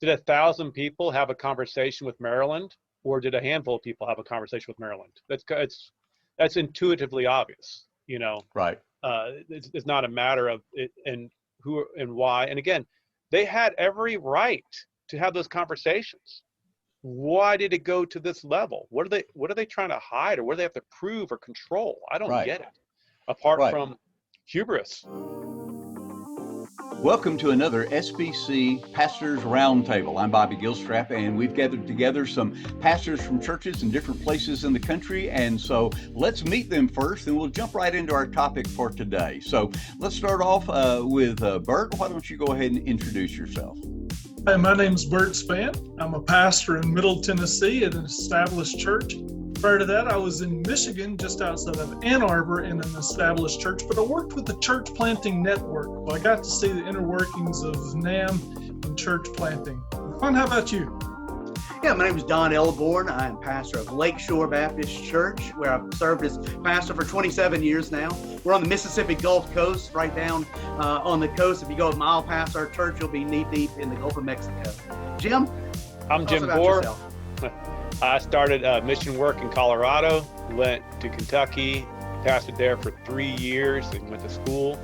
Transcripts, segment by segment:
Did 1,000 people have a conversation with Maryland, or did a handful of people have a conversation with Maryland? That's intuitively obvious, you know. Right. It's not a matter of it and who and why. And again, they had every right to have those conversations. Why did it go to this level? What are they trying to hide, or what do they have to prove or control? I don't get it. Apart from hubris. Welcome to another SBC Pastors Roundtable. I'm Bobby Gilstrap, and we've gathered together some pastors from churches in different places in the country. And so let's meet them first, and we'll jump right into our topic for today. So let's start off with Bert. Why don't you go ahead and introduce yourself? Hi, my name's Bert Spann. I'm a pastor in Middle Tennessee at an established church. Prior to that, I was in Michigan, just outside of Ann Arbor, in an established church, but I worked with the church planting network. Well, I got to see the inner workings of NAMB and church planting. Ron, how about you? Yeah, my name is Don Elbourne. I'm pastor of Lakeshore Baptist Church, where I've served as pastor for 27 years now. We're on the Mississippi Gulf Coast, right down on the coast. If you go a mile past our church, you'll be knee-deep in the Gulf of Mexico. Jim? I'm Jim Bohrer. I started mission work in Colorado, went to Kentucky, pastored there for 3 years, and went to school.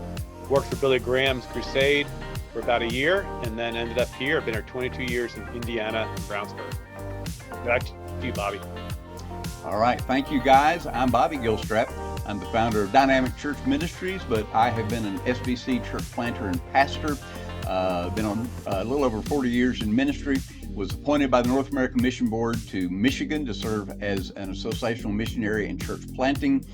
Worked for Billy Graham's Crusade for about a year, and then ended up here. I've been here 22 years in Indiana and Brownsburg. Back to you, Bobby. All right. Thank you, guys. I'm Bobby Gilstrap. I'm the founder of Dynamic Church Ministries, but I have been an SBC church planter and pastor. Been on a little over 40 years in ministry. Was appointed by the North American Mission Board to Michigan to serve as an associational missionary in church planting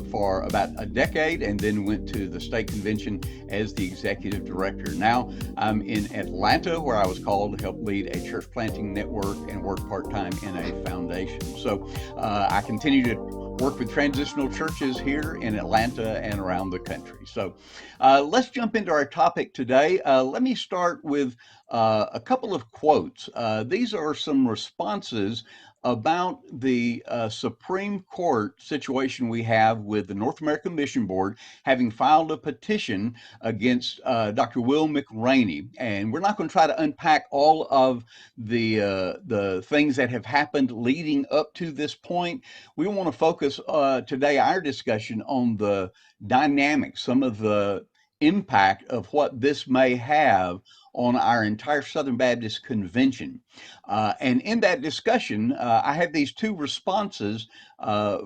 for about a decade, and then went to the state convention as the executive director. Now I'm in Atlanta, where I was called to help lead a church planting network and work part-time in a foundation. So I continue to work with transitional churches here in Atlanta and around the country. So let's jump into our topic today. Let me start with a couple of quotes. These are some responses about the Supreme Court situation we have with the North American Mission Board having filed a petition against Dr. Will McRaney. And we're not going to try to unpack all of the things that have happened leading up to this point. We want to focus today our discussion on the dynamics, some of the impact of what this may have on our entire Southern Baptist Convention. And in that discussion, I have these two responses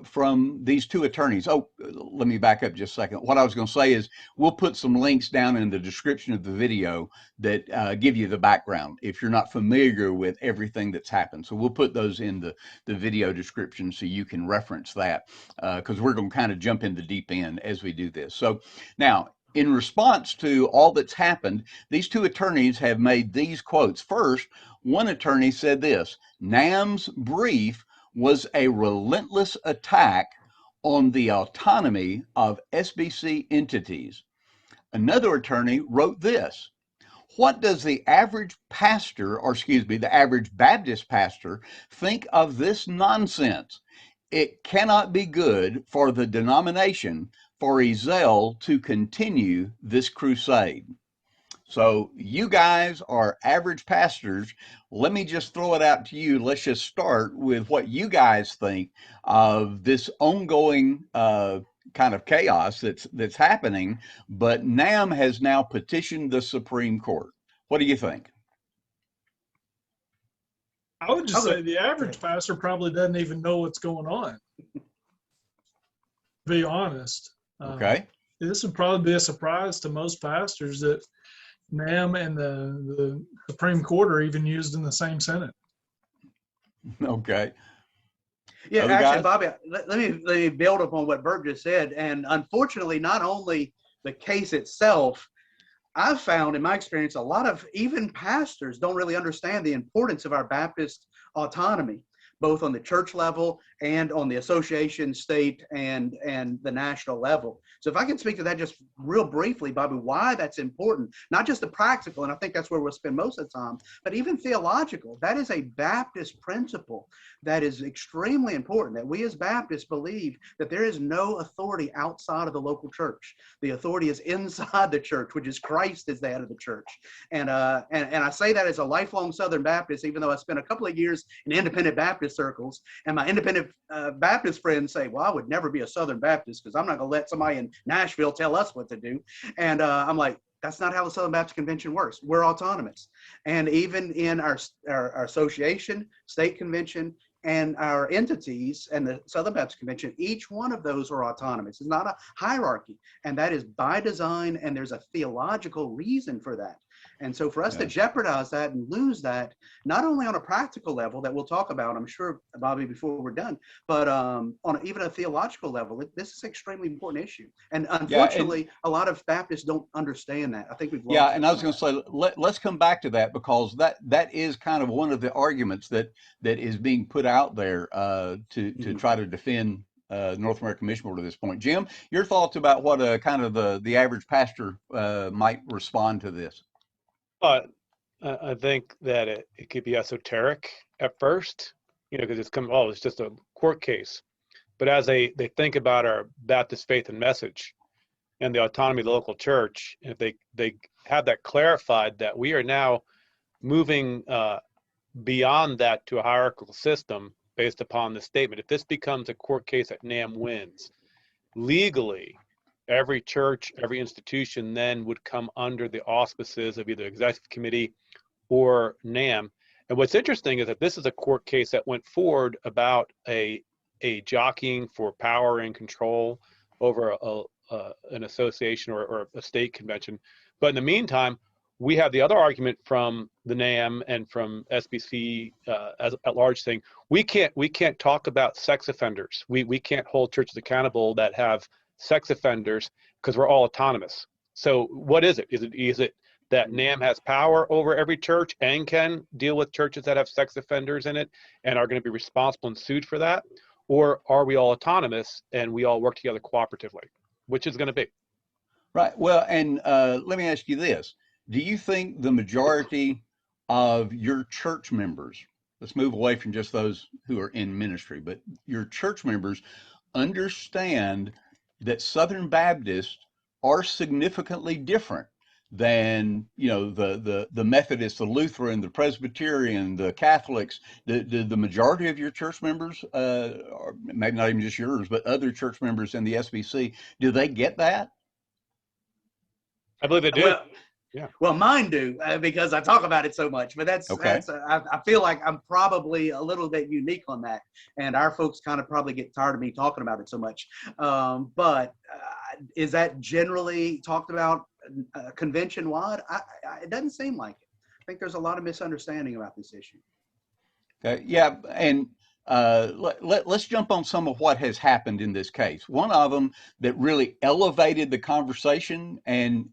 from these two attorneys. Oh, let me back up just a second. What I was going to say is we'll put some links down in the description of the video that give you the background if you're not familiar with everything that's happened. So we'll put those in the video description so you can reference that, because we're going to kind of jump in the deep end as we do this. So now, in response to all that's happened, these two attorneys have made these quotes. First, one attorney said this: NAMB's brief was a relentless attack on the autonomy of SBC entities. Another attorney wrote this: what does the average pastor, or excuse me, the average Baptist pastor think of this nonsense? It cannot be good for the denomination for Ezel to continue this crusade. So you guys are average pastors. Let me just throw it out to you. Let's just start with what you guys think of this ongoing kind of chaos that's happening, but NAMB has now petitioned the Supreme Court. What do you think? I would just say the average pastor probably doesn't even know what's going on. To be honest. Okay. This would probably be a surprise to most pastors that NAMB and the Supreme Court are even used in the same sentence. Okay. Yeah, actually, Bobby, let me build upon what Bert just said. And unfortunately, not only the case itself, I've found in my experience, a lot of even pastors don't really understand the importance of our Baptist autonomy, both on the church level and on the association, state, and the national level. So if I can speak to that just real briefly, Bobby, why that's important, not just the practical, and I think that's where we'll spend most of the time, but even theological. That is a Baptist principle that is extremely important, that we as Baptists believe that there is no authority outside of the local church. The authority is inside the church, which is Christ is the head of the church. And I say that as a lifelong Southern Baptist, even though I spent a couple of years in independent Baptist circles, and my independent Baptist friends say, well, I would never be a Southern Baptist because I'm not going to let somebody in Nashville tell us what to do. And I'm like, that's not how the Southern Baptist Convention works. We're autonomous. And even in our association, state convention, and our entities and the Southern Baptist Convention, each one of those are autonomous. It's not a hierarchy, and that is by design, and there's a theological reason for that. And so for us to jeopardize that and lose that, not only on a practical level that we'll talk about, I'm sure, Bobby, before we're done, but on even a theological level, this is an extremely important issue. And unfortunately, a lot of Baptists don't understand that. I think we've lost and I was going to say, let's come back to that, because that is kind of one of the arguments that is being put out there to try to defend North American Mission Board at this point. Jim, your thoughts about what kind of the average pastor might respond to this? But I think that it could be esoteric at first, because it's just a court case. But as they think about our Baptist faith and message and the autonomy of the local church, if they have that clarified, that we are now moving beyond that to a hierarchical system based upon the statement. If this becomes a court case that NAMB wins, legally, every church, every institution then would come under the auspices of either executive committee or NAMB. And what's interesting is that this is a court case that went forward about a jockeying for power and control over an association or a state convention. But in the meantime, we have the other argument from the NAMB and from SBC as at large saying we can't talk about sex offenders. We can't hold churches accountable that have sex offenders because we're all autonomous. So what is it? Is it that NAMB has power over every church and can deal with churches that have sex offenders in it and are going to be responsible and sued for that? Or are we all autonomous and we all work together cooperatively? Which is going to be? Right. Well, and let me ask you this. Do you think the majority of your church members, let's move away from just those who are in ministry, but your church members understand that Southern Baptists are significantly different than, the Methodists, the Lutheran, the Presbyterian, the Catholics? The majority of your church members, or maybe not even just yours, but other church members in the SBC, do they get that? I believe they do. Well, yeah. Well, mine do, because I talk about it so much. But I feel like I'm probably a little bit unique on that, and our folks kind of probably get tired of me talking about it so much. But is that generally talked about convention-wide? It doesn't seem like it. I think there's a lot of misunderstanding about this issue. Okay. Yeah, and let's jump on some of what has happened in this case. One of them that really elevated the conversation, and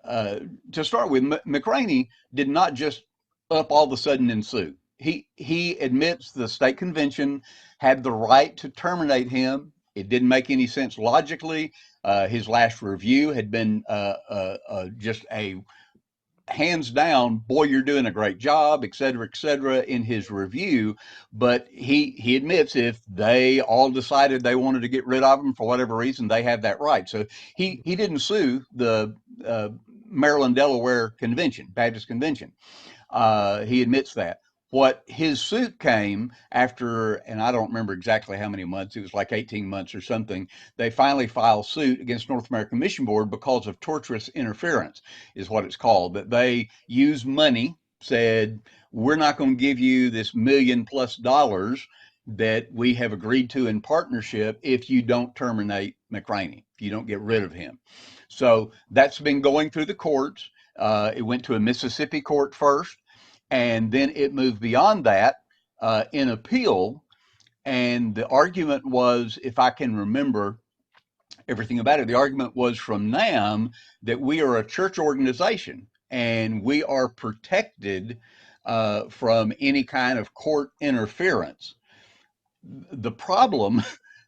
to start with, McRaney did not just up all of a sudden and sue. He admits the state convention had the right to terminate him. It didn't make any sense logically. His last review had been just a hands down, boy, you're doing a great job, et cetera, in his review. But he admits if they all decided they wanted to get rid of him for whatever reason, they have that right. So he didn't sue the Maryland, Delaware Convention, Baptist Convention. He admits that. What his suit came after, and I don't remember exactly how many months, it was like 18 months or something, they finally filed suit against North American Mission Board because of torturous interference, is what it's called. That they used money, said, we're not going to give you this $1 million+ that we have agreed to in partnership if you don't terminate McRaney, if you don't get rid of him. So that's been going through the courts. It went to a Mississippi court first, and then it moved beyond that in appeal. And the argument was, if I can remember everything about it, the argument was from NAMB that we are a church organization and we are protected from any kind of court interference. the problem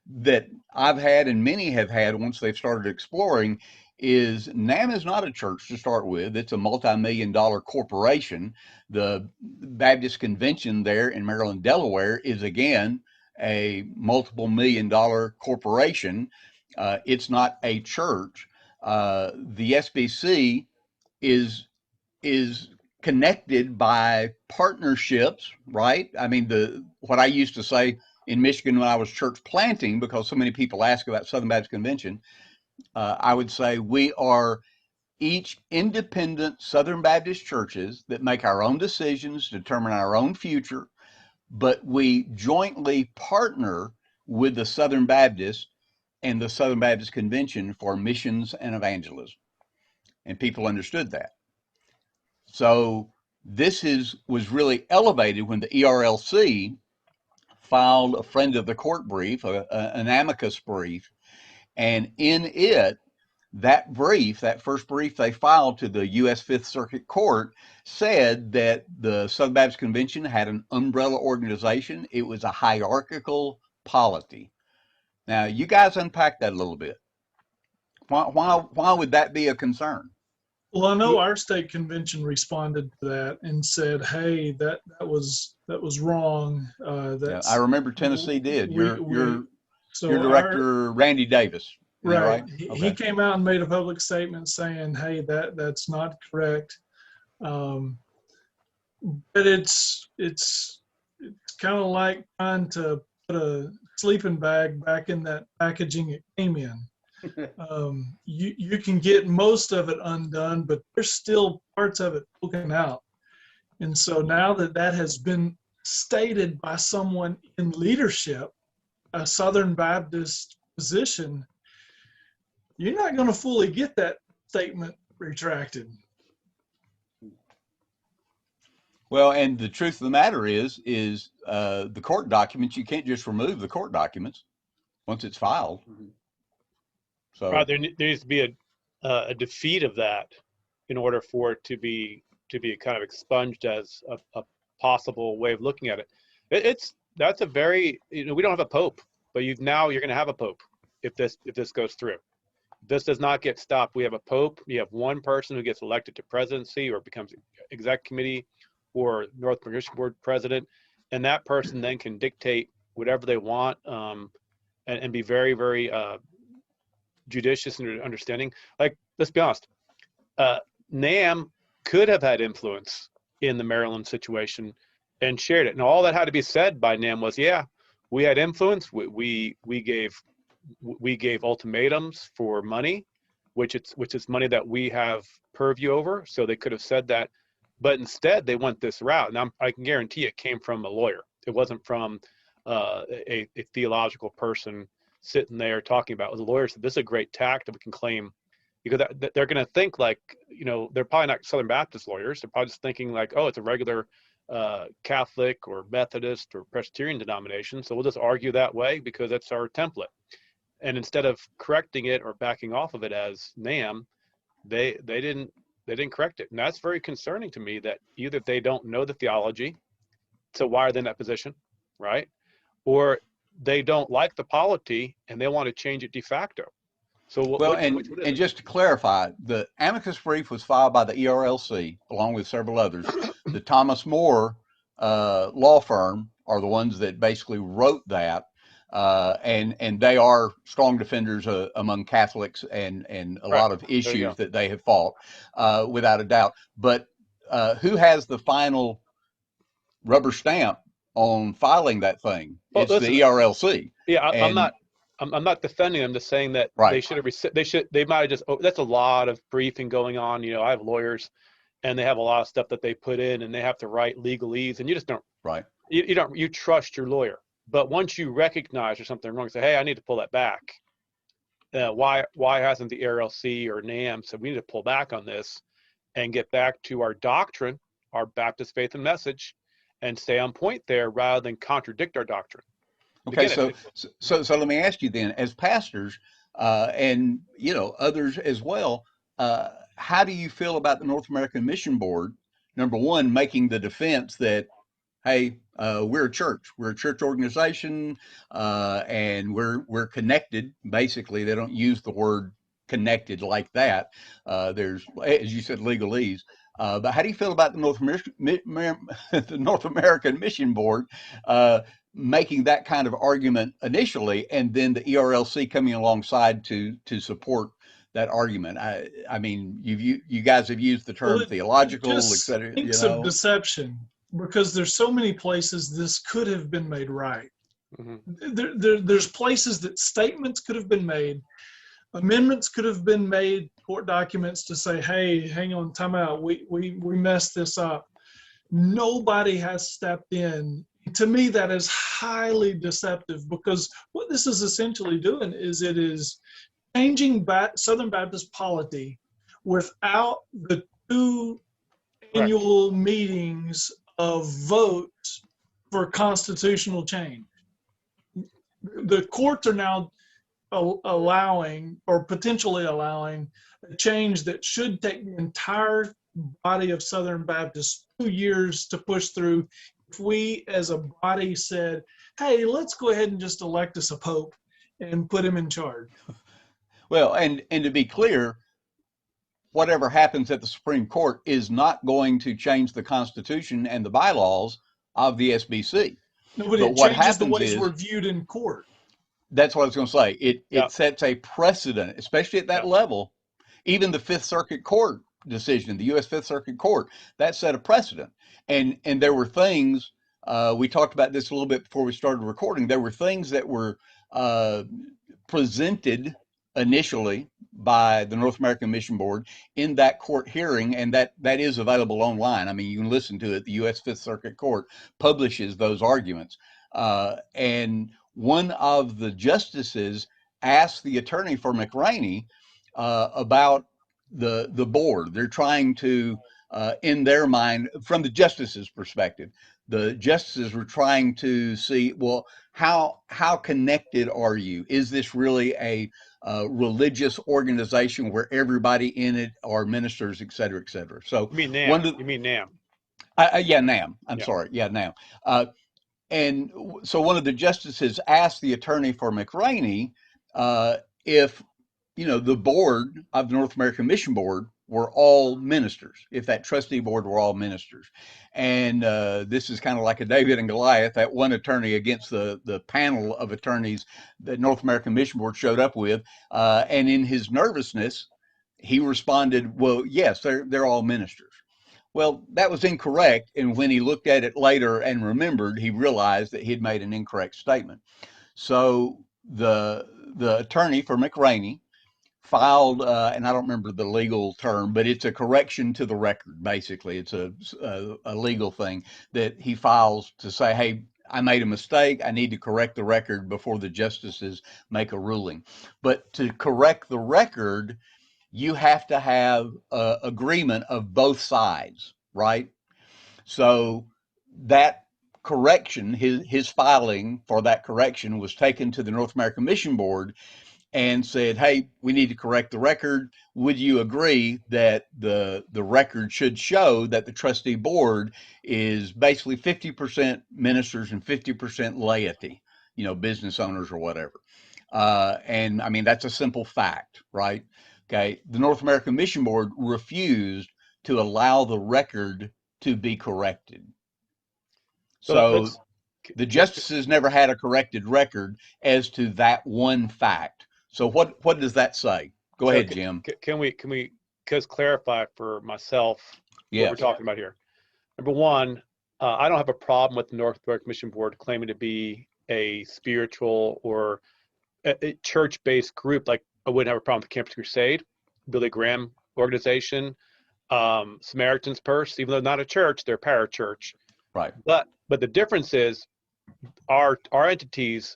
that I've had and many have had once they've started exploring is NAMB is not a church to start with. It's a multi-million-dollar corporation. The Baptist Convention there in Maryland, Delaware is again a multiple million-dollar corporation. It's not a church. The SBC is connected by partnerships, right? I mean, what I used to say in Michigan when I was church planting, because so many people ask about Southern Baptist Convention, I would say we are each independent Southern Baptist churches that make our own decisions, determine our own future, but we jointly partner with the Southern Baptists and the Southern Baptist Convention for missions and evangelism. And people understood that. So this was really elevated when the ERLC filed a friend of the court brief, an amicus brief, and in it, that first brief they filed to the U.S. Fifth Circuit Court said that the Southern Baptist Convention had an umbrella organization. It was a hierarchical polity. Now, you guys unpack that a little bit. Why would that be a concern? Well, I know our state convention responded to that and said, "Hey, that was wrong." I remember Tennessee did. Your director, Randy Davis. Right. Okay. He came out and made a public statement saying, "Hey, that's not correct." But it's kind of like trying to put a sleeping bag back in that packaging it came in. You can get most of it undone, but there's still parts of it poking out. And so now that has been stated by someone in leadership, a Southern Baptist position, you're not going to fully get that statement retracted. Well, and the truth of the matter is the court documents, you can't just remove the court documents once it's filed. So right, there needs to be a defeat of that in order for it to be kind of expunged as a possible way of looking at it. That's a very, we don't have a pope, but you're going to have a pope if this goes through. This does not get stopped. We have a pope. You have one person who gets elected to presidency or becomes exec committee or North Mission Board president, and that person then can dictate whatever they want and be very, very judicious and understanding. Like, let's be honest, NAMB could have had influence in the Maryland situation and shared it. And all that had to be said by NAMB was, yeah, we had influence. We gave ultimatums for money, which is money that we have purview over. So they could have said that, but instead they went this route. And I can guarantee it came from a lawyer. It wasn't from a theological person sitting there talking about it. The lawyer said, this is a great tack that we can claim, because they're going to think like, they're probably not Southern Baptist lawyers. They're probably just thinking like, oh, it's a regular Catholic or Methodist or Presbyterian denomination. So we'll just argue that way because that's our template. And instead of correcting it or backing off of it as NAMB, they didn't correct it. And that's very concerning to me, that either they don't know the theology, so why are they in that position, right? Or they don't like the polity and they want to change it de facto. So and just to clarify, the amicus brief was filed by the ERLC along with several others. The Thomas More law firm are the ones that basically wrote that, and they are strong defenders among Catholics and a lot of issues that they have fought, without a doubt. But who has the final rubber stamp on filing that thing? Well, it's the ERLC. Yeah, I'm not defending them. Just saying that they should have. They might have just. Oh, that's a lot of briefing going on. I have lawyers, and they have a lot of stuff that they put in, and they have to write legalese, and you just don't. Right. You trust your lawyer, but once you recognize there's something wrong, say, hey, I need to pull that back. Why hasn't the ERLC or NAMB said we need to pull back on this and get back to our doctrine, our Baptist faith and message, and stay on point there rather than contradict our doctrine? Okay, so let me ask you then, as pastors and others as well, how do you feel about the North American Mission Board, number one, making the defense that hey, we're a church. We're a church organization, and we're connected. Basically, they don't use the word connected like that. There's, as you said, legalese. But how do you feel about the the North American Mission Board making that kind of argument initially, and then the ERLC coming alongside to support that argument? I mean, you guys have used the term theological, et just cetera. thinks of deception, because there's so many places this could have been made right. There's places that statements could have been made, amendments could have been made, court documents to say, hey, hang on, time out, we messed this up. Nobody has stepped in. To me, that is highly deceptive, because what this is essentially doing is it is changing Southern Baptist polity without the 2 annual meetings of votes for constitutional change. The courts are now allowing, or potentially allowing, a change that should take the entire body of Southern Baptists 2 years to push through. If we as a body said, hey, let's go ahead and just elect us a pope and put him in charge. Well, and to be clear, whatever happens at the Supreme Court is not going to change the Constitution and the bylaws of the SBC. No, but it what changes happens the ways is, we're viewed in court. That's what I was going to say. It sets a precedent, especially at that level. Even the Fifth Circuit Court decision, the U.S. Fifth Circuit Court, that set a precedent. And there were things, we talked about this a little bit before we started recording, there were things that were presented initially by the North American Mission Board in that court hearing, and that is available online. I mean, you can listen to it. The U.S. Fifth Circuit Court publishes those arguments. And one of the justices asked the attorney for McRaney about the board. They're trying to, in their mind, from the justices' perspective, the justices were trying to see, well, how connected are you? Is this really a religious organization where everybody in it are ministers, et cetera, et cetera? So you mean NAMB? You mean NAMB? Yeah, NAMB. I'm sorry. Yeah, NAMB. And so one of the justices asked the attorney for McRaney if, the board of the North American Mission Board were all ministers, if that trustee board were all ministers. And this is kind of like a David and Goliath, that one attorney against the panel of attorneys that North American Mission Board showed up with. And in his nervousness, he responded, well, yes, they're all ministers. Well, that was incorrect. And when he looked at it later and remembered, he realized that he'd made an incorrect statement. So the attorney for McRaney filed, and I don't remember the legal term, but it's a correction to the record. Basically, it's a legal thing that he files to say, hey, I made a mistake. I need to correct the record before the justices make a ruling. But to correct the record, you have to have agreement of both sides, right? So that correction, his filing for that correction was taken to the North American Mission Board and said, hey, we need to correct the record. Would you agree that the record should show that the trustee board is basically 50% ministers and 50% laity, business owners or whatever? And I mean, that's a simple fact, right? Okay. The North American Mission Board refused to allow the record to be corrected. So the justices never had a corrected record as to that one fact. So what does that say? Go ahead, Jim. Can we just clarify for myself what we're talking about here? Number one, I don't have a problem with the North American Mission Board claiming to be a spiritual or a church-based group. Like I wouldn't have a problem with the Campus Crusade, Billy Graham organization, Samaritan's Purse. Even though not a church, they're a parachurch. Right. But the difference is our entities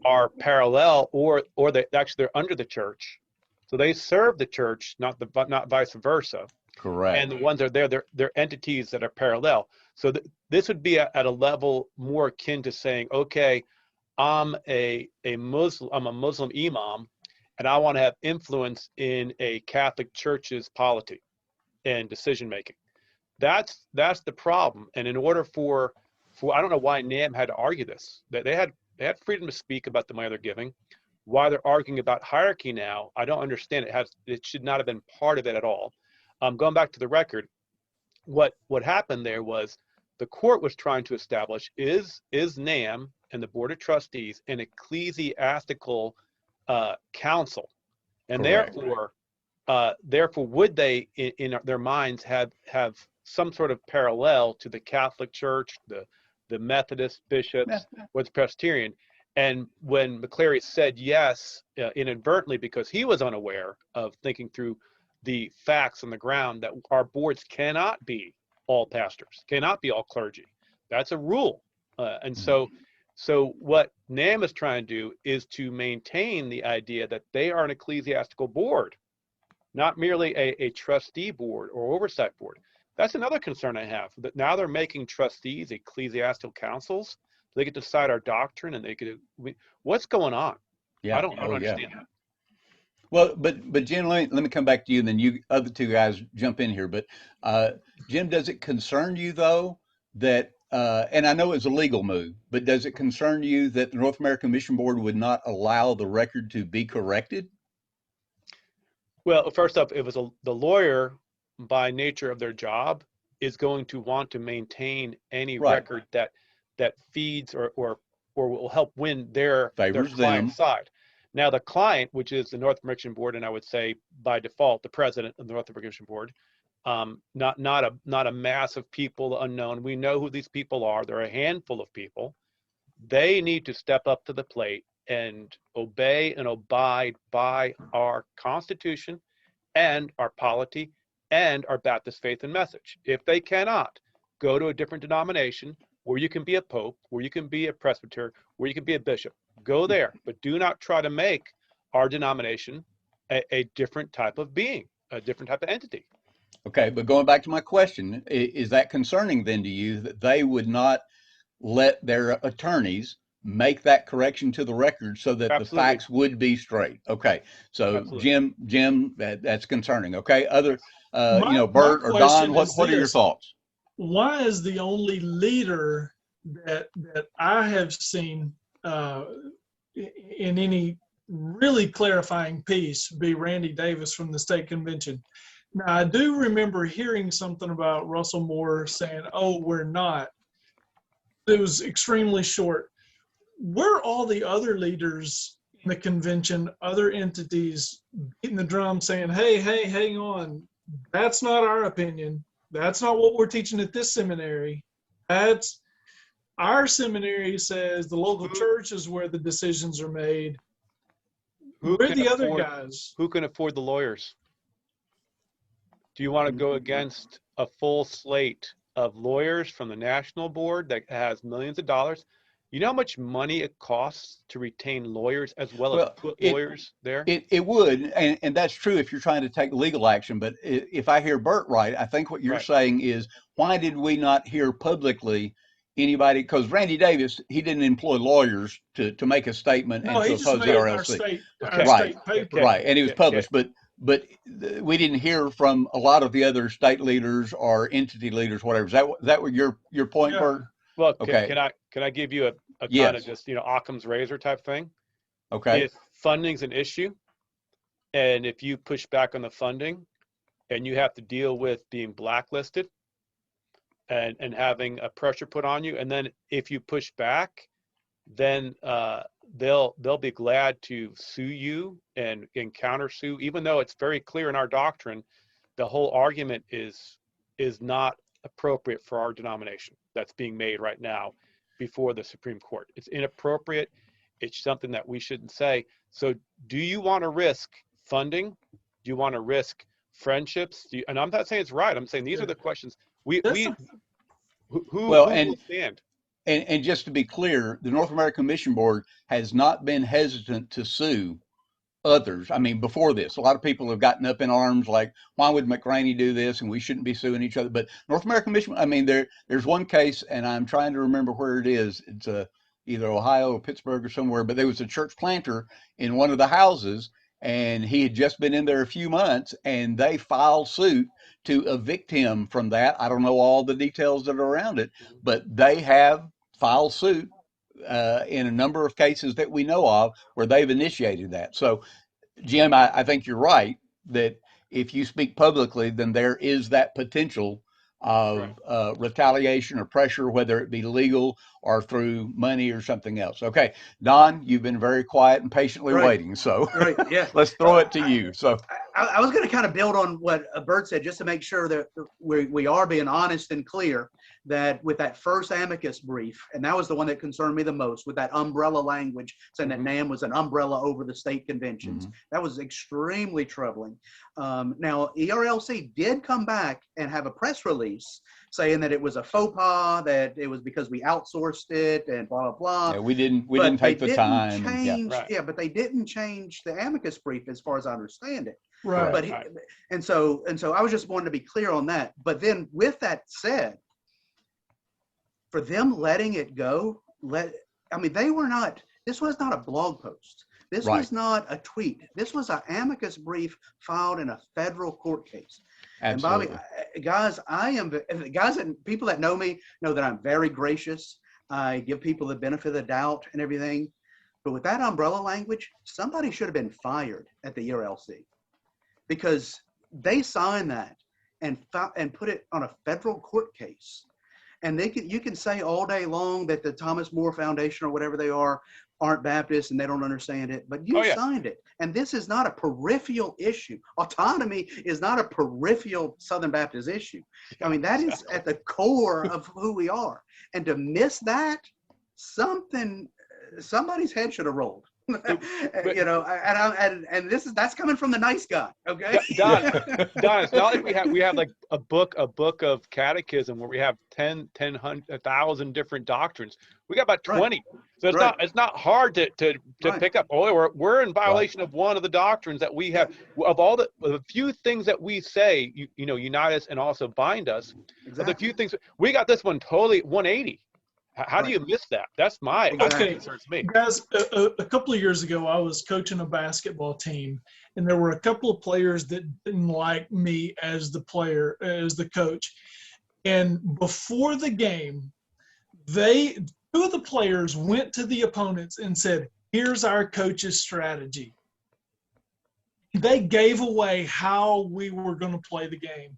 are parallel, or they're under the church, so they serve the church, not vice versa. Correct. And the ones that are there, they're entities that are parallel. So this would be at a level more akin to saying, okay, I'm a Muslim imam, and I want to have influence in a Catholic church's polity and decision making. That's the problem. And in order for I don't know why NAMB had to argue this. That they had freedom to speak about the money they're giving. Why they're arguing about hierarchy now, I don't understand. It should not have been part of it at all. Going back to the record, what happened there was the court was trying to establish is NAMB and the Board of Trustees an ecclesiastical council, and Correct. therefore would they in their minds have some sort of parallel to the Catholic Church, the Methodist bishops, or the Presbyterian? And when McRaney said yes inadvertently because he was unaware of thinking through the facts on the ground that our boards cannot be all pastors, cannot be all clergy. That's a rule. And so what NAMB is trying to do is to maintain the idea that they are an ecclesiastical board, not merely a trustee board or oversight board. That's another concern I have, that now they're making trustees ecclesiastical councils. They get to decide our doctrine, and what's going on? Yeah. I don't understand that. Well, but Jim, let me come back to you, and then you other two guys jump in here. But Jim, does it concern you though that, and I know it's a legal move, but does it concern you that the North American Mission Board would not allow the record to be corrected? Well, first up, the lawyer, by nature of their job, is going to want to maintain any record that feeds or will help win their client's side. Now, the client, which is the North American Board, and I would say by default the president of the North American Board, not a mass of people unknown. We know who these people are. They're a handful of people. They need to step up to the plate and obey and abide by our Constitution and our polity and our Baptist faith and message. If they cannot, go to a different denomination where you can be a pope, where you can be a presbyter, where you can be a bishop. Go there, but do not try to make our denomination a different type of being, a different type of entity. Okay, but going back to my question, is that concerning then to you that they would not let their attorneys make that correction to the record so that the facts would be straight? Okay, so Jim, that's concerning. Okay, other, Bert or Don, what are your thoughts? Why is the only leader that I have seen in any really clarifying piece be Randy Davis from the state convention? Now, I do remember hearing something about Russell Moore saying, "Oh, we're not." It was extremely short. Were all the other leaders in the convention, other entities, beating the drum saying, hey, hang on, that's not our opinion. That's not what we're teaching at this seminary. That's our seminary says the local church is where the decisions are made. We're the other guys. Who can afford the lawyers? Do you want to go against a full slate of lawyers from the national board that has millions of dollars? You know how much money it costs to retain lawyers as well as put lawyers there? It would, and that's true if you're trying to take legal action. But if I hear Bert right, I think what you're saying is, why did we not hear publicly anybody? Because Randy Davis, he didn't employ lawyers to make a statement and to oppose the RLC. State paper. Right, and it was published. But we didn't hear from a lot of the other state leaders or entity leaders, whatever. Is that what your point, Bert? Well, can I give you a kind of just, Occam's razor type thing? Okay. If funding's an issue, and if you push back on the funding, and you have to deal with being blacklisted, and having a pressure put on you, and then if you push back, then they'll be glad to sue you and countersue, even though it's very clear in our doctrine, the whole argument is not appropriate for our denomination that's being made right now before the Supreme Court. It's inappropriate. It's something that we shouldn't say. So do you want to risk funding? Do you want to risk friendships? And I'm not saying it's right. I'm saying these are the questions who will stand? And just to be clear, the North American Mission Board has not been hesitant to sue others. I mean, before this, a lot of people have gotten up in arms like, why would McRaney do this? And we shouldn't be suing each other. But North American Mission, I mean, there's one case, and I'm trying to remember where it is. It's either Ohio or Pittsburgh or somewhere, but there was a church planter in one of the houses, and he had just been in there a few months, and they filed suit to evict him from that. I don't know all the details that are around it, but they have filed suit in a number of cases that we know of where they've initiated that. So, Jim, I think you're right that if you speak publicly, then there is that potential of retaliation or pressure, whether it be legal or through money or something else. Okay, Don, you've been very quiet and patiently waiting, so Yeah. let's throw it to you. So I was going to kind of build on what Bert said, just to make sure that we are being honest and clear, that with that first amicus brief, and that was the one that concerned me the most, with that umbrella language saying that NAMB was an umbrella over the state conventions. That was extremely troubling. Now, ERLC did come back and have a press release saying that it was a faux pas, that it was because we outsourced it and blah, blah, blah. yeah, we didn't take the time. But they didn't change the amicus brief as far as I understand it. Right. But and so I was just wanting to be clear on that. But then with that said, for them letting it go, they were not, this was not a blog post. This was not a tweet. This was an amicus brief filed in a federal court case. Absolutely. And Bobby, guys, and people that know me know that I'm very gracious. I give people the benefit of the doubt and everything. But with that umbrella language, somebody should have been fired at the ERLC, because they signed that and put it on a federal court case. And you can say all day long that the Thomas More Foundation or whatever they aren't Baptist and they don't understand it, but you signed it. And this is not a peripheral issue. Autonomy is not a peripheral Southern Baptist issue. I mean, that is at the core of who we are. And to miss that, somebody's head should have rolled. You know, and that's coming from the nice guy. Okay, Don, it's not like we have like a book of catechism where we have 1,000 different doctrines. We got about 20, so it's not hard to pick up. Oh, we're in violation of one of the doctrines that we have. Of all the few things that we say, unite us and also bind us. Exactly. But the few things we got this one totally 180. How do you miss that? That's concerns me. Guys, a couple of years ago, I was coaching a basketball team, and there were a couple of players that didn't like me as the coach. And before the game, two of the players went to the opponents and said, "Here's our coach's strategy." They gave away how we were going to play the game.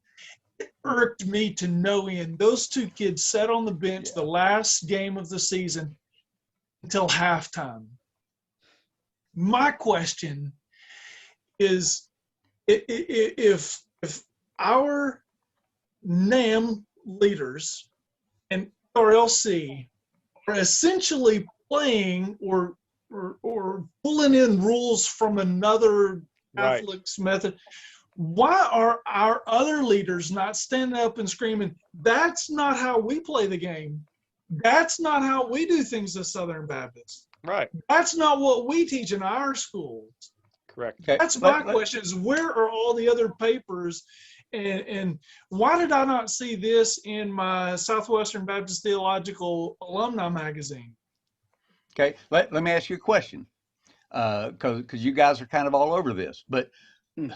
It irked me to no end. Those two kids sat on the bench the last game of the season until halftime. My question is, if our NAMB leaders and RLC are essentially playing or pulling in rules from another Catholic's method, why are our other leaders not standing up and screaming, "That's not how we play the game. That's not how we do things as Southern Baptists. Right. That's not what we teach in our schools." Correct. Okay. That's my question, is where are all the other papers, and why did I not see this in my Southwestern Baptist Theological Alumni magazine? Okay, let me ask you a question, because you guys are kind of all over this, but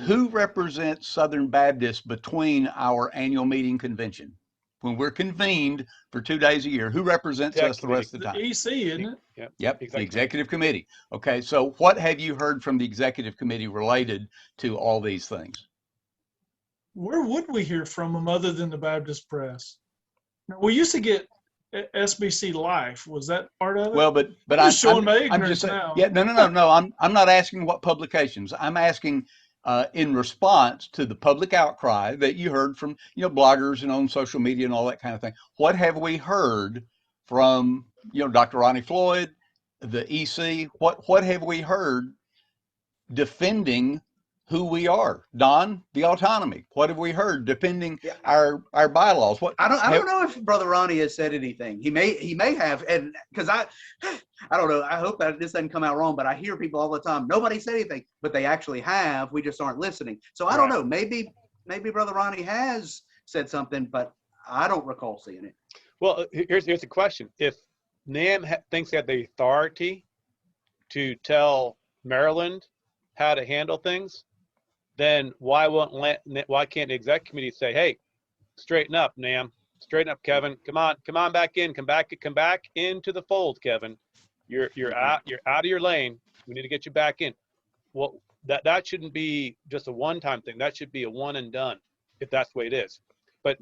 who represents Southern Baptists between our annual meeting convention? When we're convened for 2 days a year, who represents us the rest of the time? The EC, isn't it? Yep, the executive committee. Okay, so what have you heard from the executive committee related to all these things? Where would we hear from them other than the Baptist Press? Now, we used to get SBC Life. Was that part of it? Well, but I'm just saying, now. Yeah, no. I'm not asking what publications. I'm asking in response to the public outcry that you heard from bloggers and on social media and all that kind of thing. What have we heard from Dr. Ronnie Floyd, the EC? What have we heard defending who we are? Don, the autonomy. What have we heard defending our bylaws? I don't know if Brother Ronnie has said anything. He may have, and because I don't know. I hope that this doesn't come out wrong, but I hear people all the time, nobody said anything, but they actually have. We just aren't listening. So I don't know. Maybe Brother Ronnie has said something, but I don't recall seeing it. Well, here's the question: if NAMB thinks they have the authority to tell Maryland how to handle things, then why can't the exec committee say, hey, straighten up, NAMB, straighten up, Kevin, come on back in, come back into the fold, Kevin. You're out of your lane. We need to get you back in. Well, that shouldn't be just a one-time thing. That should be a one and done, if that's the way it is. But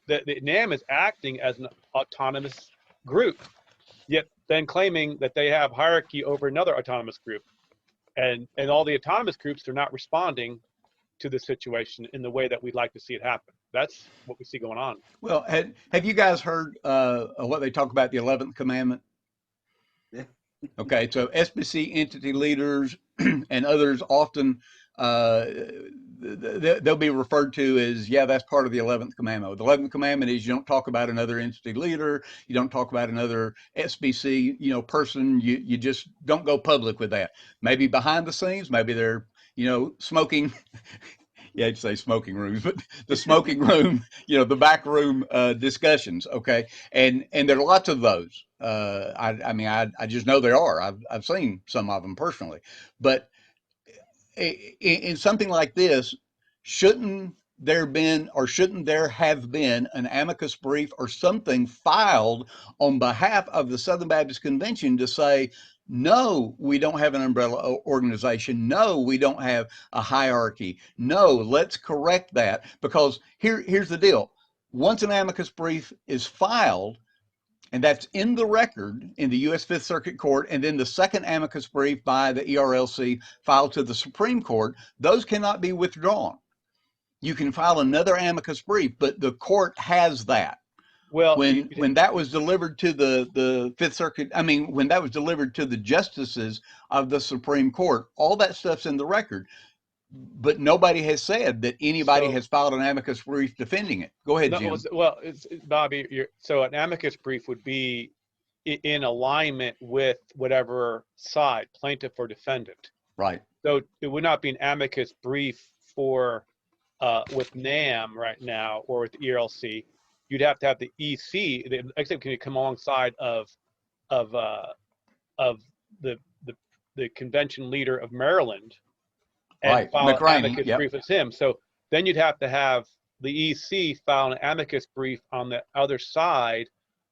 the NAMB is acting as an autonomous group, yet then claiming that they have hierarchy over another autonomous group. And all the autonomous groups are not responding to the situation in the way that we'd like to see it happen. That's what we see going on. Well, have you guys heard what they talk about, the 11th commandment? Yeah. Okay, so SBC entity leaders and others often, they'll be referred to as, yeah, that's part of the 11th commandment. The 11th commandment is you don't talk about another entity leader, you don't talk about another SBC, person, you just don't go public with that. Maybe behind the scenes, maybe they're, smoking. Yeah, I'd say smoking rooms, but the smoking room, the back room discussions. Okay, and there are lots of those. I just know there are. I've seen some of them personally, but in something like this, shouldn't there have been an amicus brief or something filed on behalf of the Southern Baptist Convention to say, no, we don't have an umbrella organization. No, we don't have a hierarchy. No, let's correct that, because here's the deal. Once an amicus brief is filed, and that's in the record in the U.S. Fifth Circuit Court, and then the second amicus brief by the ERLC filed to the Supreme Court, those cannot be withdrawn. You can file another amicus brief, but the court has that. Well, when that was delivered to the Fifth Circuit, when that was delivered to the justices of the Supreme Court, all that stuff's in the record. But nobody has said that anybody has filed an amicus brief defending it. Go ahead, Jim. Well, Bobby, so an amicus brief would be in alignment with whatever side, plaintiff or defendant. Right. So it would not be an amicus brief for with NAMB right now or with the ERLC. You'd have to have the EC, the executive committee, come alongside of the convention leader of Maryland, and file an amicus brief with him. So then you'd have to have the EC file an amicus brief on the other side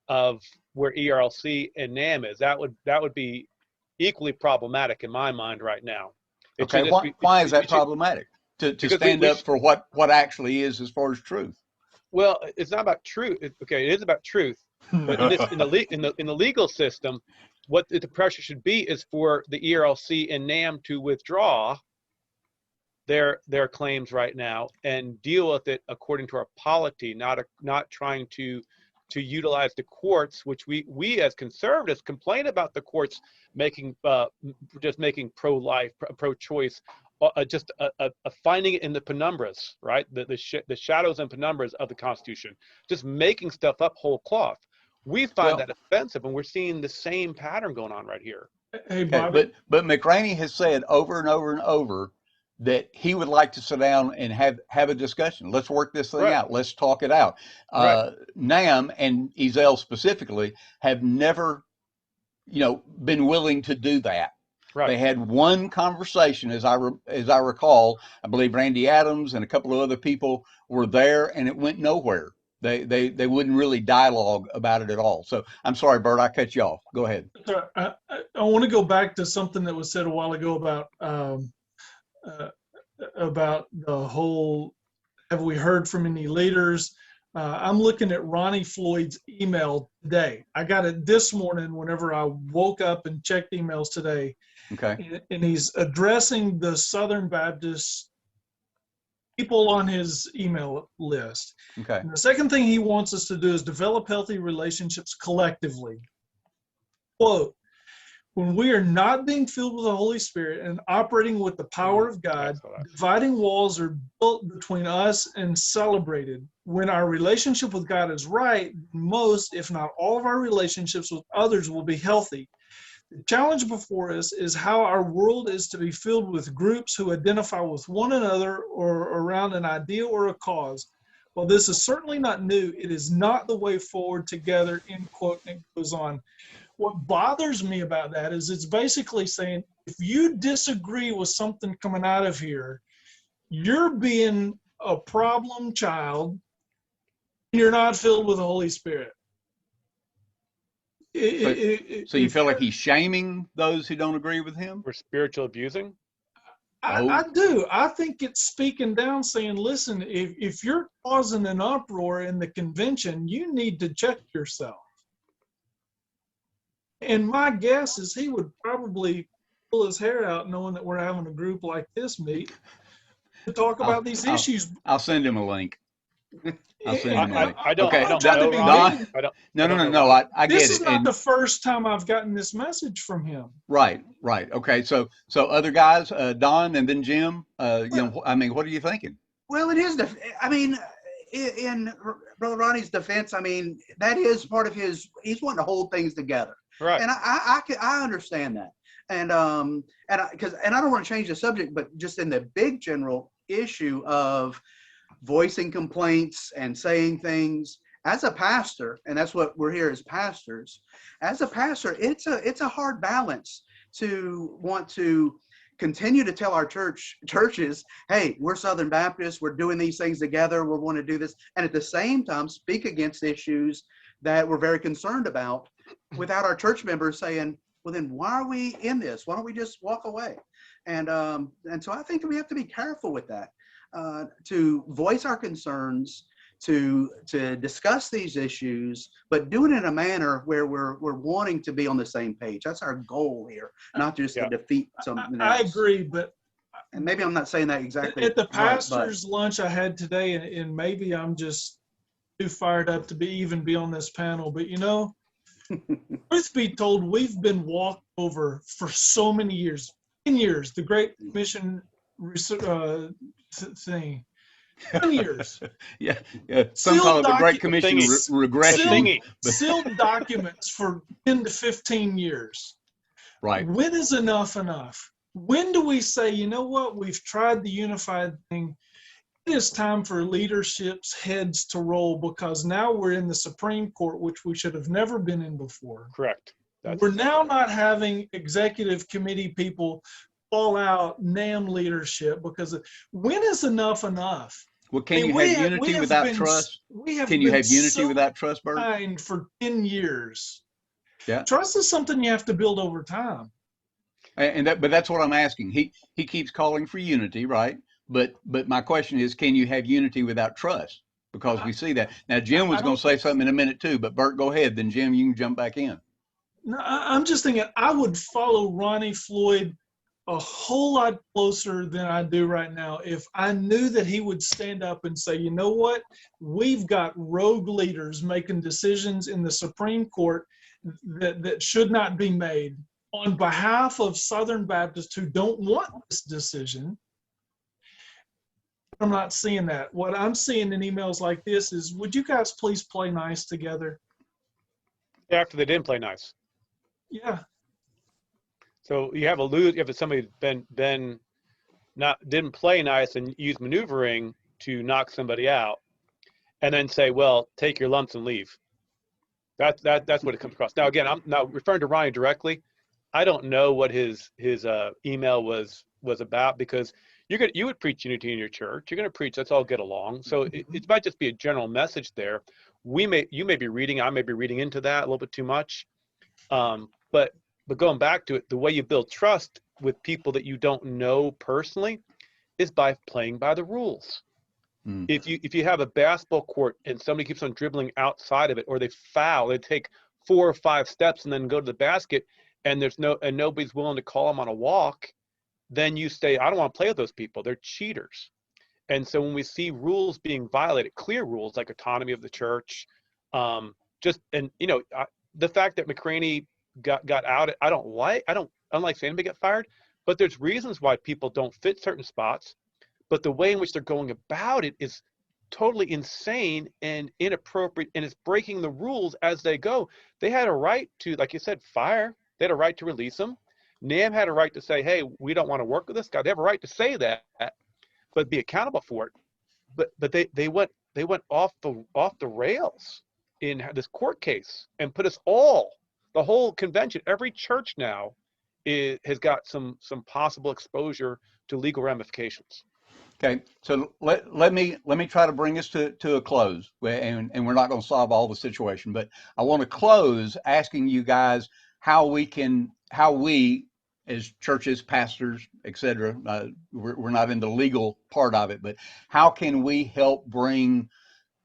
of where ERLC and NAMB is. That would be equally problematic in my mind right now. Okay, why is that problematic? To stand up for what actually is as far as truth. Well, it's not about truth. Okay, it is about truth, but in the legal system, what the pressure should be is for the ERLC and NAMB to withdraw their claims right now and deal with it according to our polity, not trying to utilize the courts, which we as conservatives complain about the courts making pro-life, pro-choice. Just finding it in the penumbras, right? The shadows and penumbras of the Constitution, just making stuff up whole cloth. We find that offensive, and we're seeing the same pattern going on right here. Hey, Bobby. But McRaney has said over and over and over that he would like to sit down and have a discussion. Let's work this thing out. Let's talk it out. NAMB and Ezel specifically have never, been willing to do that. Right. They had one conversation, as I recall. I believe Randy Adams and a couple of other people were there, and it went nowhere. They wouldn't really dialogue about it at all. So I'm sorry, Bert, I cut you off. Go ahead. I want to go back to something that was said a while ago about the whole, have we heard from any leaders? I'm looking at Ronnie Floyd's email today. I got it this morning whenever I woke up and checked emails today. Okay. And he's addressing the Southern Baptist people on his email list. Okay. And the second thing he wants us to do is develop healthy relationships collectively. Quote, when we are not being filled with the Holy Spirit and operating with the power of God, dividing walls are built between us and celebrated. When our relationship with God is right, most, if not all of our relationships with others will be healthy. The challenge before us is how our world is to be filled with groups who identify with one another or around an idea or a cause. While this is certainly not new, it is not the way forward together, end quote, and it goes on. What bothers me about that is it's basically saying, if you disagree with something coming out of here, you're being a problem child. You're not filled with the Holy Spirit. So you feel like he's shaming those who don't agree with him? We're spiritual abusing. I do. I think it's speaking down, saying, listen, if you're causing an uproar in the convention, you need to check yourself. And my guess is he would probably pull his hair out knowing that we're having a group like this meet to talk about these issues. I'll send him a link. I don't okay, know, Don, no, I get it. This is not the first time I've gotten this message from him. Right. Okay, so other guys, Don and then Jim, you know, I mean, what are you thinking? Well, it is. I mean, in Brother Ronnie's defense, I mean, that is part of his. He's wanting to hold things together, right? And I understand that, and I don't want to change the subject, but just in the big general issue of voicing complaints and saying things as a pastor, and that's what we're here as pastors. As a pastor, it's a hard balance to want to continue to tell our churches, hey, we're Southern Baptists, we're doing these things together, we want to do this, and at the same time speak against issues that we're very concerned about, without our church members saying, well, then why are we in this? Why don't we just walk away? And so I think we have to be careful with that. To voice our concerns, to discuss these issues, but do it in a manner where we're wanting to be on the same page. That's our goal here, not just to defeat something else. I agree, but and maybe I'm not saying that exactly. At the pastor's lunch I had today, and maybe I'm just too fired up to even be on this panel, but you know, truth be told, we've been walked over for so many years. 10 years, the Great Commission thing. 10 years. Yeah. Some call it the Great Commission regression. Sealed documents for 10 to 15 years. Right. When is enough enough? When do we say, you know what, we've tried the unified thing. It is time for leadership's heads to roll, because now we're in the Supreme Court, which we should have never been in before. Correct. We're now not having executive committee people fall out NAMB leadership, because when is enough enough? Well, can you have unity without trust? Can you have unity without trust, Bert? For 10 years. Yeah. Trust is something you have to build over time. But that's what I'm asking. He keeps calling for unity, right? But my question is, can you have unity without trust? Because we see that. Now, Jim was going to say something in a minute too, but Bert, go ahead. Then Jim, you can jump back in. No, I'm just thinking I would follow Ronnie Floyd a whole lot closer than I do right now if I knew that he would stand up and say, you know what, we've got rogue leaders making decisions in the Supreme Court that should not be made on behalf of Southern Baptists who don't want this decision. I'm not seeing that. What I'm seeing in emails like this is, would you guys please play nice together? After they didn't play nice. Yeah. So you have somebody didn't play nice and use maneuvering to knock somebody out, and then say, well, take your lumps and leave. That's what it comes across. Now, again, I'm now referring to Ronnie directly. I don't know what his email was about, because you would preach unity in your church. You're going to preach, let's all get along. So it might just be a general message there. You may be reading, I may be reading into that a little bit too much. But going back to it, the way you build trust with people that you don't know personally is by playing by the rules. Mm. If you have a basketball court and somebody keeps on dribbling outside of it, or they foul, they take 4 or 5 steps and then go to the basket, and nobody's willing to call them on a walk, then you say, I don't want to play with those people. They're cheaters. And so when we see rules being violated, clear rules like autonomy of the church, the fact that McRaney got out, I don't like saying anybody got fired, but there's reasons why people don't fit certain spots. But the way in which they're going about it is totally insane and inappropriate, and it's breaking the rules as they go. They had a right to, like you said, fire. They had a right to release them. NAMB had a right to say, hey, we don't want to work with this guy. They have a right to say that, but be accountable for it. But they went off the rails in this court case and put us all, the whole convention, every church now has got some possible exposure to legal ramifications. Okay, so let me try to bring us to a close, and we're not going to solve all the situation, but I want to close asking you guys how we as churches, pastors, etc. We're not in the legal part of it, but how can we help bring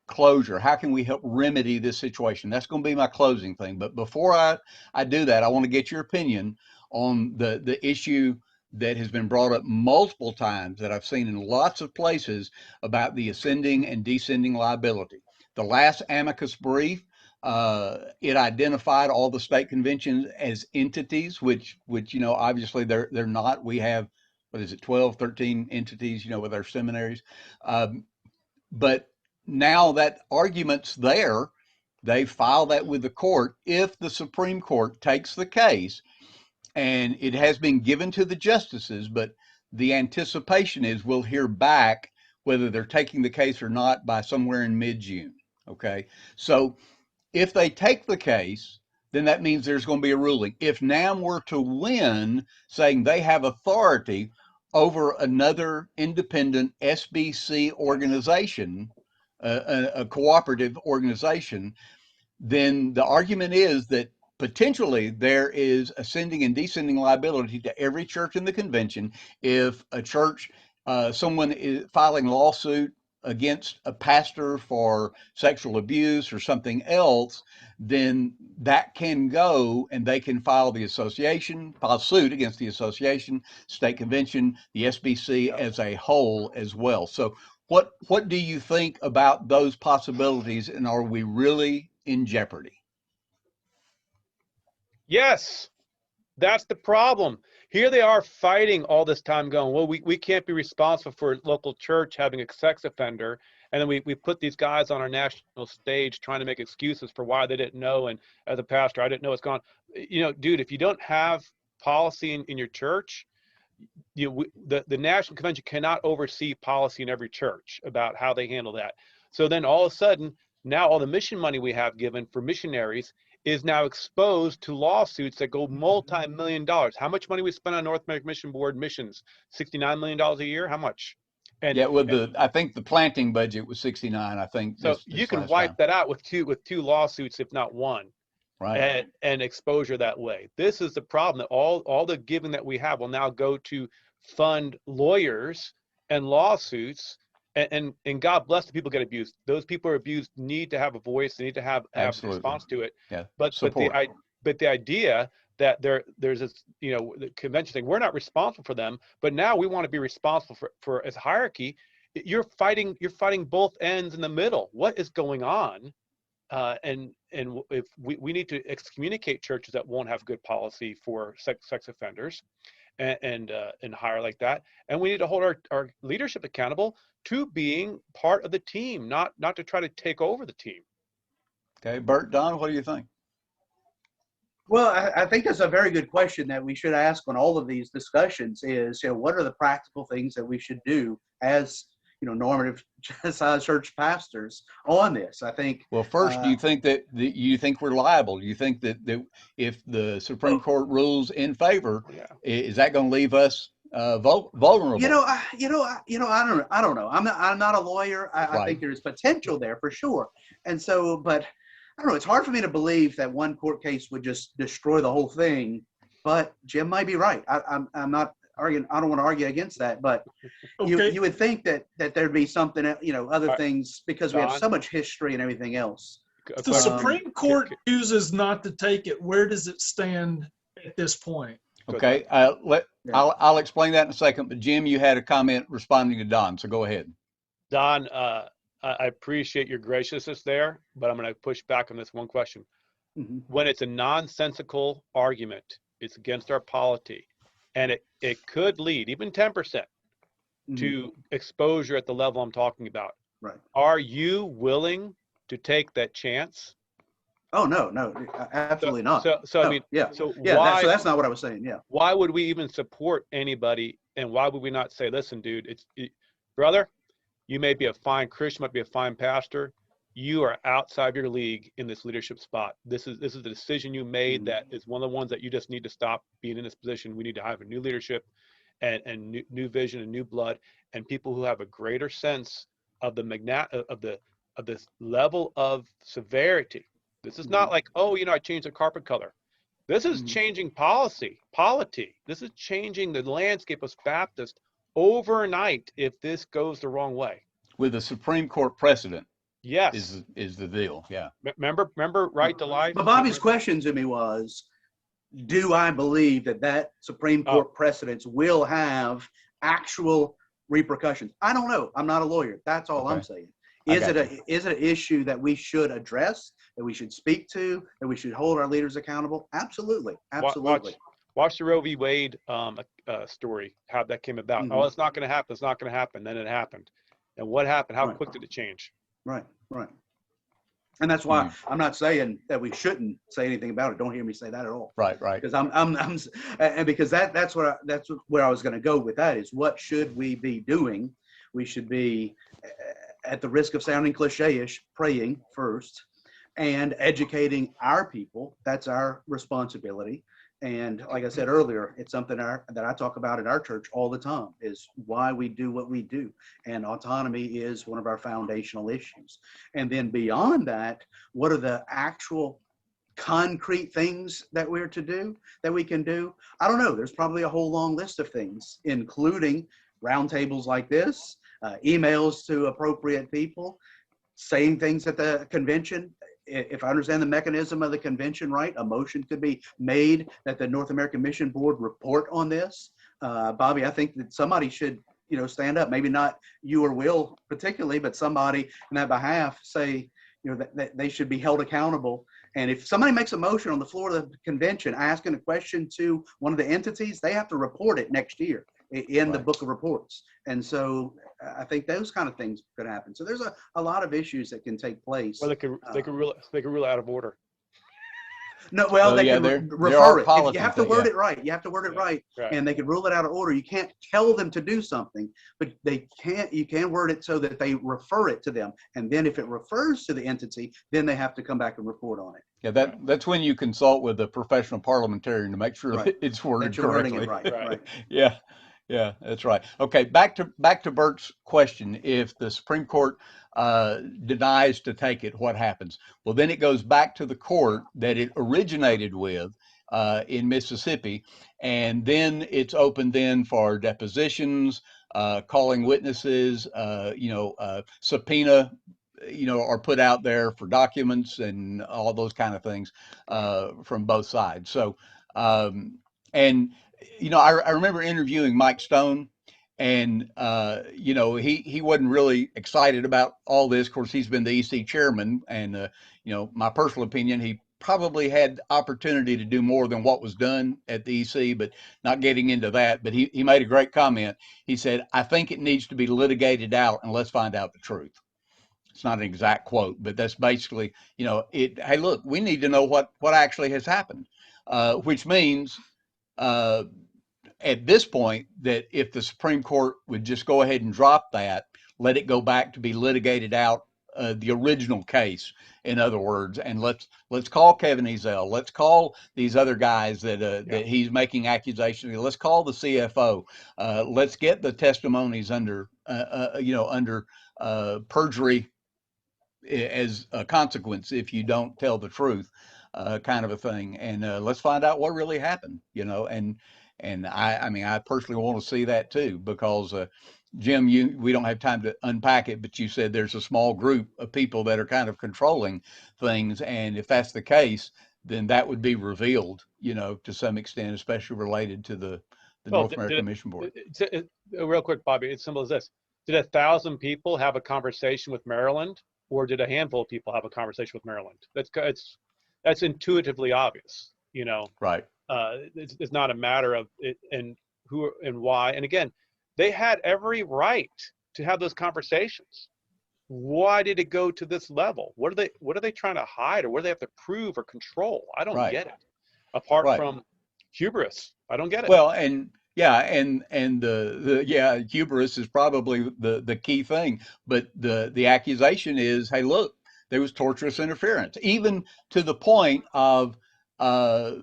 closure? How can we help remedy this situation? That's going to be my closing thing. But before I do that, I want to get your opinion on the issue that has been brought up multiple times that I've seen in lots of places about the ascending and descending liability. The last amicus brief, it identified all the state conventions as entities, which obviously they're not. We have, what is it, 12, 13 entities, with our seminaries. But now that argument's there, they file that with the court. If the Supreme Court takes the case, and it has been given to the justices, but the anticipation is we'll hear back whether they're taking the case or not by somewhere in mid-June. Okay, so if they take the case, then that means there's going to be a ruling. If NAMB were to win, saying they have authority over another independent SBC organization, a cooperative organization, then the argument is that potentially there is ascending and descending liability to every church in the convention. If a church, someone is filing a lawsuit against a pastor for sexual abuse or something else, then that can go and they can file suit against the association, state convention, the SBC as a whole as well. So what do you think about those possibilities, and are we really in jeopardy? Yes, that's the problem. Here they are fighting all this time going, well, we can't be responsible for a local church having a sex offender. And then we put these guys on our national stage trying to make excuses for why they didn't know. And as a pastor, I didn't know it's gone. Dude, if you don't have policy in your church, the National Convention cannot oversee policy in every church about how they handle that. So then all of a sudden, now all the mission money we have given for missionaries is now exposed to lawsuits that go multi-million dollars. How much money we spend on North American Mission Board missions? $69 million a year? How much? And yeah, I think the planting budget was 69. I think so you can wipe that out with two lawsuits, if not one, right? And exposure that way. This is the problem, that all the giving that we have will now go to fund lawyers and lawsuits. And God bless the people get abused. Those people who are abused need to have a voice. They need to have a response to it. Yeah. But the idea that there's this, the convention thing, we're not responsible for them, but now we want to be responsible for as hierarchy. You're fighting both ends in the middle. What is going on? And if we need to excommunicate churches that won't have good policy for sex offenders and hire like that. And we need to hold our leadership accountable to being part of the team, not to try to take over the team. Okay, Bert, Don, what do you think? Well, I think that's a very good question that we should ask on all of these discussions is, what are the practical things that we should do as, normative church pastors on this? I think. Well, first, do you think that you think we're liable? Do you think that if the Supreme Court rules in favor, is that going to leave us vulnerable? I don't know. I'm not a lawyer. I think there's potential there for sure. And so, but I don't know. It's hard for me to believe that one court case would just destroy the whole thing. But Jim might be right. I'm not arguing. I don't want to argue against that. But you would think that there'd be something, other things, because we have so much history and everything else. If the Supreme Court chooses not to take it, where does it stand at this point? Okay, I'll explain that in a second. But Jim, you had a comment responding to Don, so go ahead. Don, I appreciate your graciousness there, but I'm going to push back on this one question. Mm-hmm. When it's a nonsensical argument, it's against our polity, and it could lead even 10% to exposure at the level I'm talking about. Right? Are you willing to take that chance? Oh no, absolutely not. So I mean, why? So that's not what I was saying. Yeah. Why would we even support anybody, and why would we not say, listen, dude, brother, you may be a fine Christian, might be a fine pastor. You are outside your league in this leadership spot. This is the decision you made that is one of the ones that you just need to stop being in this position. We need to have a new leadership, and new vision and new blood, and people who have a greater sense of the this level of severity. This is not like, oh, I changed the carpet color. This is changing polity. This is changing the landscape of Baptist overnight if this goes the wrong way. With a Supreme Court precedent. Yes. Is the deal. Yeah. Remember right to life? But Bobby's question to me was, do I believe that Supreme Court precedents will have actual repercussions? I don't know. I'm not a lawyer. That's all I'm saying. Is it an issue that we should address, that we should speak to, that we should hold our leaders accountable? Absolutely. Absolutely. Watch the Roe v. Wade story, how that came about. Oh, it's not going to happen. It's not going to happen. Then it happened. And what happened? How quick did it change? Right. And that's why I'm not saying that we shouldn't say anything about it. Don't hear me say that at all. Right. Because and because that's where I was going to go with that is, what should we be doing? We should be, at the risk of sounding cliche-ish, praying first and educating our people. That's our responsibility. And like I said earlier, it's something that I talk about in our church all the time, is why we do what we do. And autonomy is one of our foundational issues. And then beyond that, what are the actual concrete things that we're to do, that we can do? I don't know. There's probably a whole long list of things, including roundtables like this, emails to appropriate people, saying things at the convention. If I understand the mechanism of the convention right, a motion could be made that the North American Mission Board report on this. Bobby, I think that somebody should, stand up, maybe not you or Will particularly, but somebody in that behalf say, that they should be held accountable. And if somebody makes a motion on the floor of the convention asking a question to one of the entities, they have to report it next year in the book of reports. And so I think those kind of things could happen. So there's a lot of issues that can take place. Well, they could rule it out of order. No, well, they can refer it. You have to word it right. You have to word it right. And they can rule it out of order. You can't tell them to do something, but you can word it so that they refer it to them. And then if it refers to the entity, then they have to come back and report on it. Yeah, that's when you consult with a professional parliamentarian to make sure that it's worded correctly. Right. Yeah, that's right. Okay, back to Bert's question. If the Supreme Court denies to take it, what happens? Well, then it goes back to the court that it originated with in Mississippi, and then it's open then for depositions, calling witnesses, subpoena, are put out there for documents and all those kind of things from both sides. So, I remember interviewing Mike Stone, and he wasn't really excited about all this. Of course, he's been the EC chairman, and my personal opinion, he probably had opportunity to do more than what was done at the EC, but not getting into that. But he made a great comment. He said, "I think it needs to be litigated out, and let's find out the truth." It's not an exact quote, but that's basically, hey, look, we need to know what actually has happened, which means at this point that if the Supreme Court would just go ahead and drop that, let it go back to be litigated out, the original case, in other words, and let's call Kevin Ezell, let's call these other guys that he's making accusations. Let's call the CFO. Let's get the testimonies under perjury as a consequence if you don't tell the truth, kind of a thing, and let's find out what really happened, and I personally want to see that too, because Jim, we don't have time to unpack it, but you said there's a small group of people that are kind of controlling things, and if that's the case, then that would be revealed, to some extent, especially related to the North American Mission Board. Real quick, Bobby, it's simple as this: did 1,000 people have a conversation with Maryland, or did a handful of people have a conversation with Maryland? That's intuitively obvious, Right. It's not a matter of it and who and why. And again, they had every right to have those conversations. Why did it go to this level? What are they trying to hide, or what do they have to prove or control? I don't get it. Apart from hubris, I don't get it. Well, and the hubris is probably the key thing. But the accusation is, hey, look, there was torturous interference, even to the point of Dr.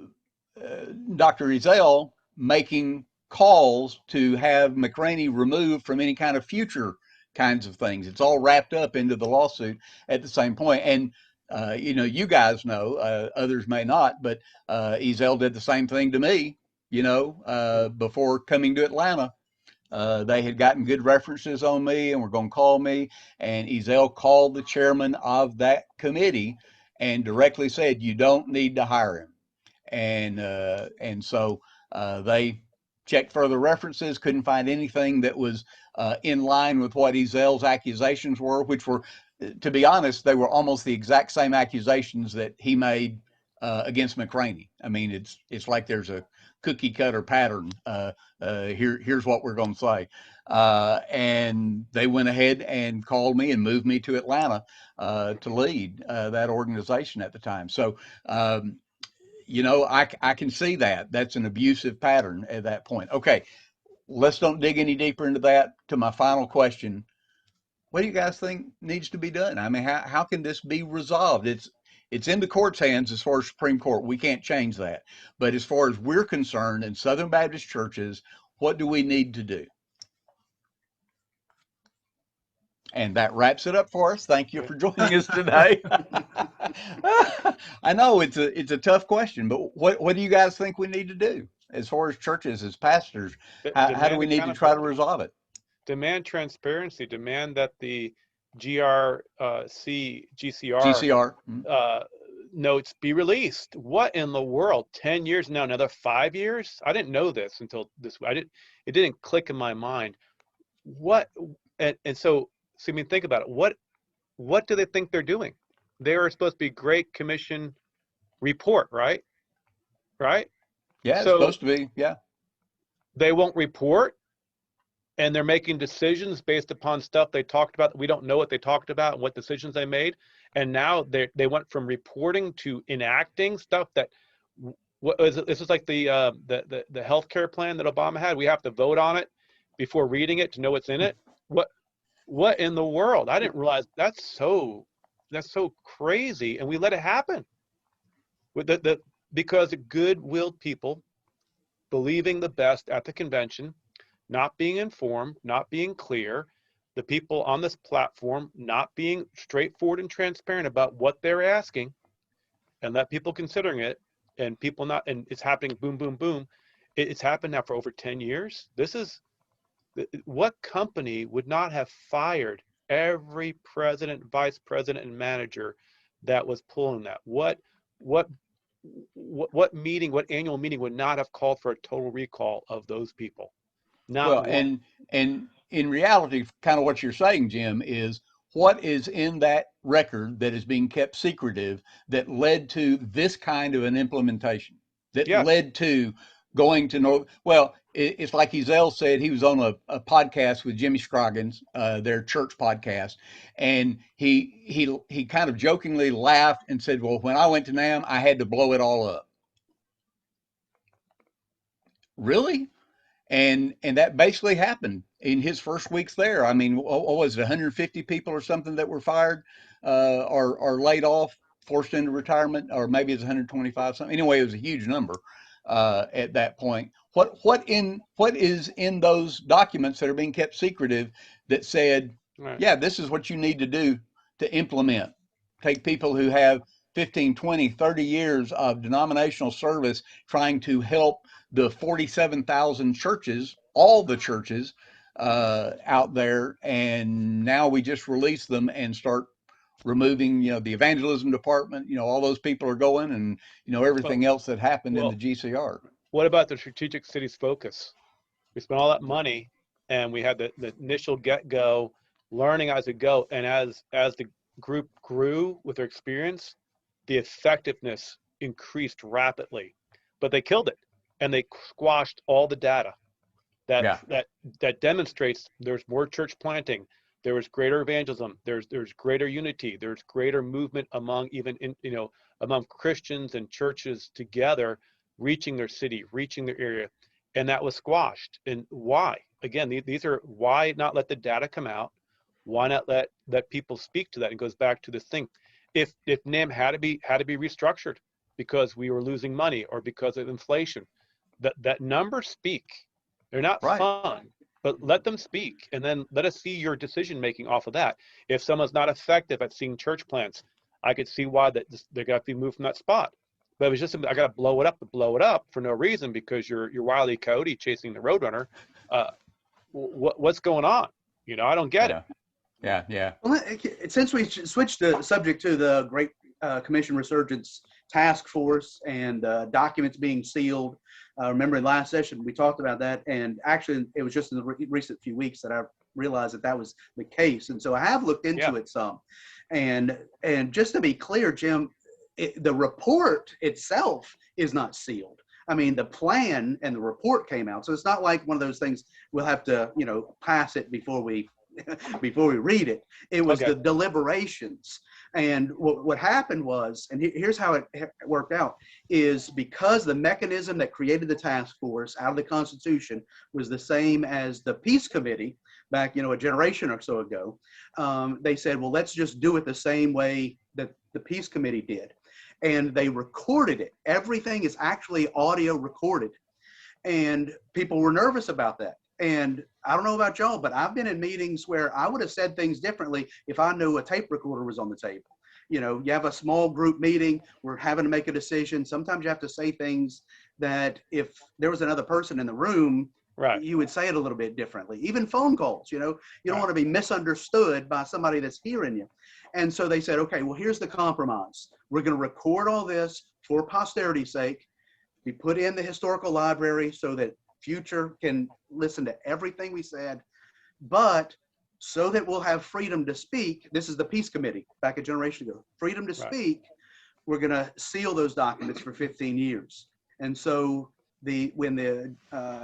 Ezell making calls to have McRaney removed from any kind of future kinds of things. It's all wrapped up into the lawsuit at the same point. And you guys know, others may not, but Ezel did the same thing to me, before coming to Atlanta. They had gotten good references on me and were going to call me. And Ezel called the chairman of that committee and directly said, "You don't need to hire him." And so they checked further references, couldn't find anything that was in line with what Ezel's accusations were, which were, to be honest, they were almost the exact same accusations that he made against McRaney. I mean, it's like there's a cookie cutter pattern. Here's what we're going to say. And they went ahead and called me and moved me to Atlanta to lead that organization at the time. So, I can see that. That's an abusive pattern at that point. Okay, let's don't dig any deeper into that. To my final question, what do you guys think needs to be done? I mean, how can this be resolved? It's in the court's hands as far as Supreme Court. We can't change that. But as far as we're concerned in Southern Baptist churches, what do we need to do? And that wraps it up for us. Thank you for joining us today. I know it's a tough question, but what do you guys think we need to do as far as churches, as pastors? How do we need to try to resolve it? Demand transparency. Demand that the GCR notes be released. What in the world? 10 years now, another 5 years? I didn't know this until this. It didn't click in my mind. So I mean, think about it. What do they think they're doing? They are supposed to be Great Commission report, right? Right? Yeah, it's supposed to be, yeah. They won't report, and they're making decisions based upon stuff they talked about. We don't know what they talked about and what decisions they made. And now they went from reporting to enacting stuff that this is like the healthcare plan that Obama had. We have to vote on it before reading it to know what's in it. What in the world? I didn't realize that's so crazy, and we let it happen because good-willed people believing the best at the convention, not being informed, not being clear, the people on this platform not being straightforward and transparent about what they're asking, and let people considering it, and people not, and it's happening boom, boom, boom. It's happened now for over 10 years. What company would not have fired every president, vice president, and manager that was pulling that? What meeting, what annual meeting would not have called for a total recall of those people? Well, and in reality, kind of what you're saying, Jim, is what is in that record that is being kept secretive that led to this kind of an implementation, that led to going to North. Well, it's like Ezel said, he was on a podcast with Jimmy Scroggins, their church podcast, and he kind of jokingly laughed and said, "Well, when I went to NAMB, I had to blow it all up." Really? And that basically happened in his first weeks there. I mean, what was it, 150 people or something that were fired or laid off, forced into retirement, or maybe it's 125 something. Anyway, it was a huge number at that point. What is in those documents that are being kept secretive that said, yeah, this is what you need to do to implement? Take people who have 15, 20, 30 years of denominational service trying to help the 47,000 churches, all the churches out there, and now we just release them and start removing, the evangelism department, all those people are going, and, everything else that happened in the GCR. What about the strategic cities focus? We spent all that money, and we had the initial get-go, learning as it go, and as the group grew with their experience, the effectiveness increased rapidly, but they killed it, and they squashed all the data that demonstrates there's more church planting, there was greater evangelism, there's greater unity, there's greater movement among among Christians and churches together, reaching their city, reaching their area, and that was squashed. And why? Again, these are why not let the data come out? Why not let people speak to that? It goes back to this thing. If NAMB had to be restructured because we were losing money or because of inflation, that numbers speak. They're not Right. fun, but let them speak, and then let us see your decision making off of that. If someone's not effective at seeing church plants, I could see why they're going to be moved from that spot. But it was just, I got to blow it up for no reason because you're Wile E. Coyote chasing the Roadrunner. What's going on? You know, I don't get it. Yeah. Well, since we switched the subject to the Great Commission Resurgence Task Force and documents being sealed, remember in last session we talked about that, and actually it was just in the recent few weeks that I realized that was the case, and so I have looked into it some, and just to be clear, Jim, the report itself is not sealed. I mean, the plan and the report came out, so it's not like one of those things we'll have to, you know, pass it before we read it. It was the deliberations. And what happened was, and here's how it worked out, is because the mechanism that created the task force out of the Constitution was the same as the Peace Committee back, you know, a generation or so ago, they said, well, let's just do it the same way that the Peace Committee did. And they recorded it. Everything is actually audio recorded. And people were nervous about that. And I don't know about y'all, but I've been in meetings where I would have said things differently if I knew a tape recorder was on the table. You know, you have a small group meeting, we're having to make a decision. Sometimes you have to say things that if there was another person in the room, Right. you would say it a little bit differently. Even phone calls, you know, you don't want to be misunderstood by somebody that's hearing you. And so they said, okay, well, here's the compromise. We're going to record all this for posterity's sake. We put in the historical library so that future can listen to everything we said, but so that we'll have freedom to speak. This is the Peace Committee back a generation ago. Freedom to speak. We're going to seal those documents for 15 years. And so when the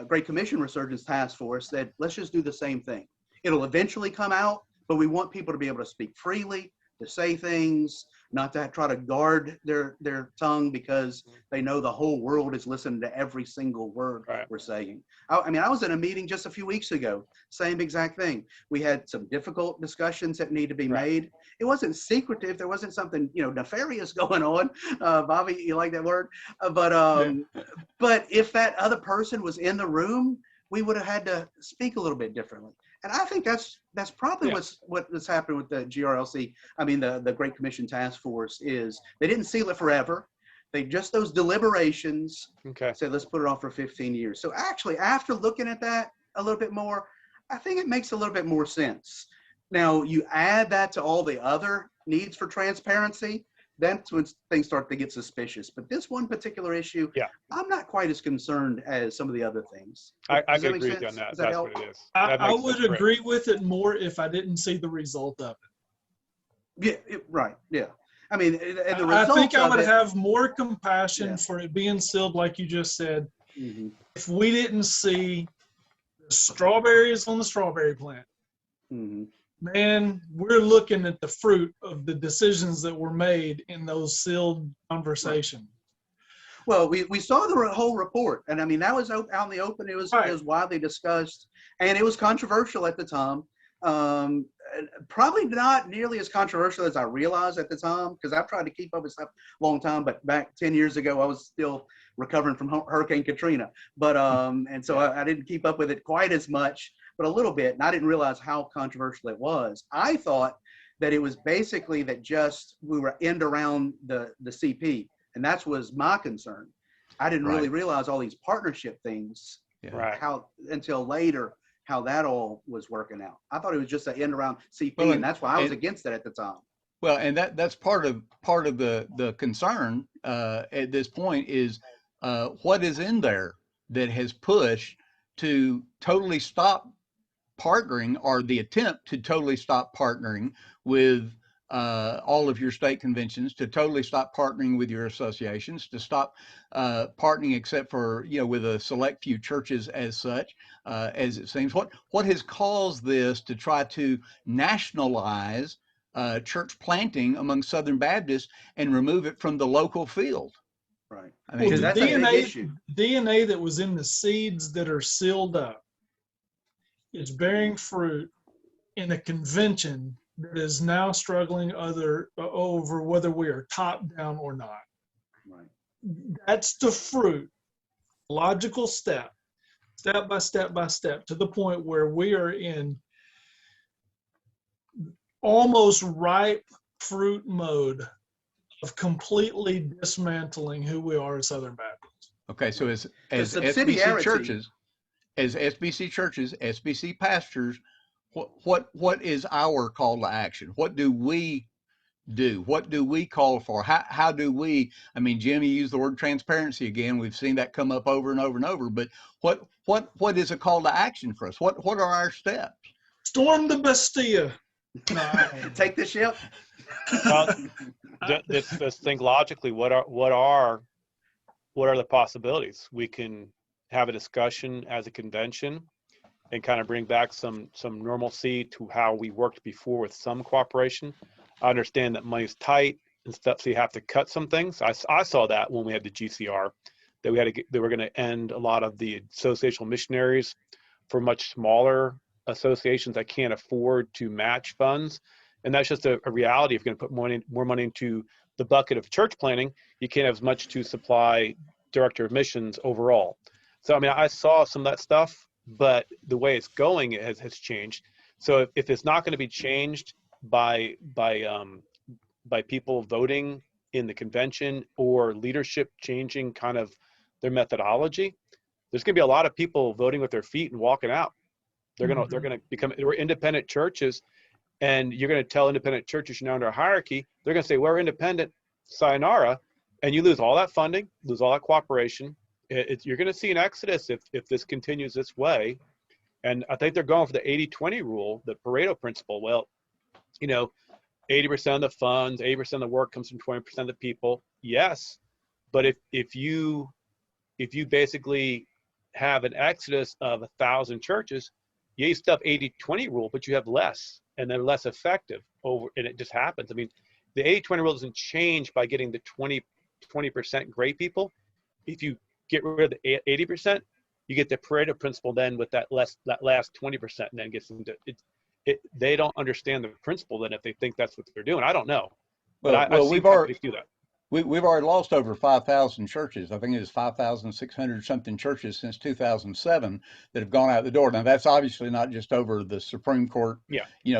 Great Commission Resurgence Task Force said, let's just do the same thing. It'll eventually come out, but we want people to be able to speak freely, to say things, not to try to guard their tongue because they know the whole world is listening to every single word we're saying. I mean, I was in a meeting just a few weeks ago, same exact thing. We had some difficult discussions that need to be made. It wasn't secretive. There wasn't something, you know, nefarious going on. Bobby, you like that word? But if that other person was in the room, we would have had to speak a little bit differently. And I think that's probably what's happened with the GRLC. I mean, the Great Commission Task Force is they didn't seal it forever. They just those deliberations said, let's put it on for 15 years. So actually, after looking at that a little bit more, I think it makes a little bit more sense. Now, you add that to all the other needs for transparency, that's when things start to get suspicious. But this one particular issue, I'm not quite as concerned as some of the other things. I can agree with you on that. That's what it is. I would agree with it more if I didn't see the result of it. Yeah, right. Yeah. I mean, and the I think I would have more compassion for it being sealed, like you just said, if we didn't see the strawberries on the strawberry plant. Man, we're looking at the fruit of the decisions that were made in those sealed conversations. Well, we saw the whole report, and I mean that was out in the open. It was widely discussed, and it was controversial at the time. Probably not nearly as controversial as I realized at the time, because I've tried to keep up with stuff a long time. But back 10 years ago, I was still recovering from Hurricane Katrina. But and so I didn't keep up with it quite as much, but a little bit. And I didn't realize how controversial it was. I thought that it was basically that just we were end around the CP, and that was my concern. I didn't really realize all these partnership things how until later. How that all was working out. I thought it was just an end around CP, and that's why I was against it at the time. Well, and that's part of the concern at this point is what is in there that has pushed to totally stop partnering, or the attempt to totally stop partnering with all of your state conventions, to totally stop partnering with your associations, to stop partnering except for, you know, with a select few churches as such, as it seems. What has caused this to try to nationalize church planting among Southern Baptists and remove it from the local field? Right. I mean, that's a big issue. DNA that was in the seeds that are sealed up is bearing fruit in a convention that is now struggling over whether we are top down or not. Right. That's the fruit, logical step step by step by step, to the point where we are in almost ripe fruit mode of completely dismantling who we are as Southern Baptists. Okay, so as SBC subsidiarity. churches, SBC pastors, what is our call to action? What do we do? What do we call for? How do we? I mean, Jim, you used the word transparency again. We've seen that come up over and over and over. But what is a call to action for us? What are our steps? Storm the Bastille. Take the ship. Well, let's think logically. What are the possibilities? We can have a discussion as a convention and kind of bring back some normalcy to how we worked before with some cooperation. I understand that money's tight and stuff, so you have to cut some things. I saw that when we had the GCR, that they were going to end a lot of the associational missionaries for much smaller associations that can't afford to match funds. And that's just a reality. If you're going to put more money into the bucket of church planning, you can't have as much to supply director of missions overall. So, I mean, I saw some of that stuff, but the way it's going has changed. So if it's not going to be changed by people voting in the convention or leadership changing kind of their methodology, there's going to be a lot of people voting with their feet and walking out. They're going to become, we're independent churches, and you're going to tell independent churches you're now under a hierarchy. They're going to say, we're independent, sayonara, and you lose all that funding, lose all that cooperation. You're going to see an exodus if this continues this way. And I think they're going for the 80-20 rule, the Pareto principle. Well, 80% of the funds, 80% of the work comes from 20% of the people. Yes, but if you basically have an exodus of 1,000 churches, you still have 80-20 rule, but you have less, and they're less effective and it just happens. I mean, the 80-20 rule doesn't change by getting the 20% great people. If you get rid of the 80%, you get the Pareto principle then with that last 20%, and then gets into it. They don't understand the principle then if they think that's what they're doing. I don't know, but I've seen companies do that. We've already lost over 5,000 churches. I think it is 5,600 something churches since 2007 that have gone out the door. Now that's obviously not just over the Supreme Court,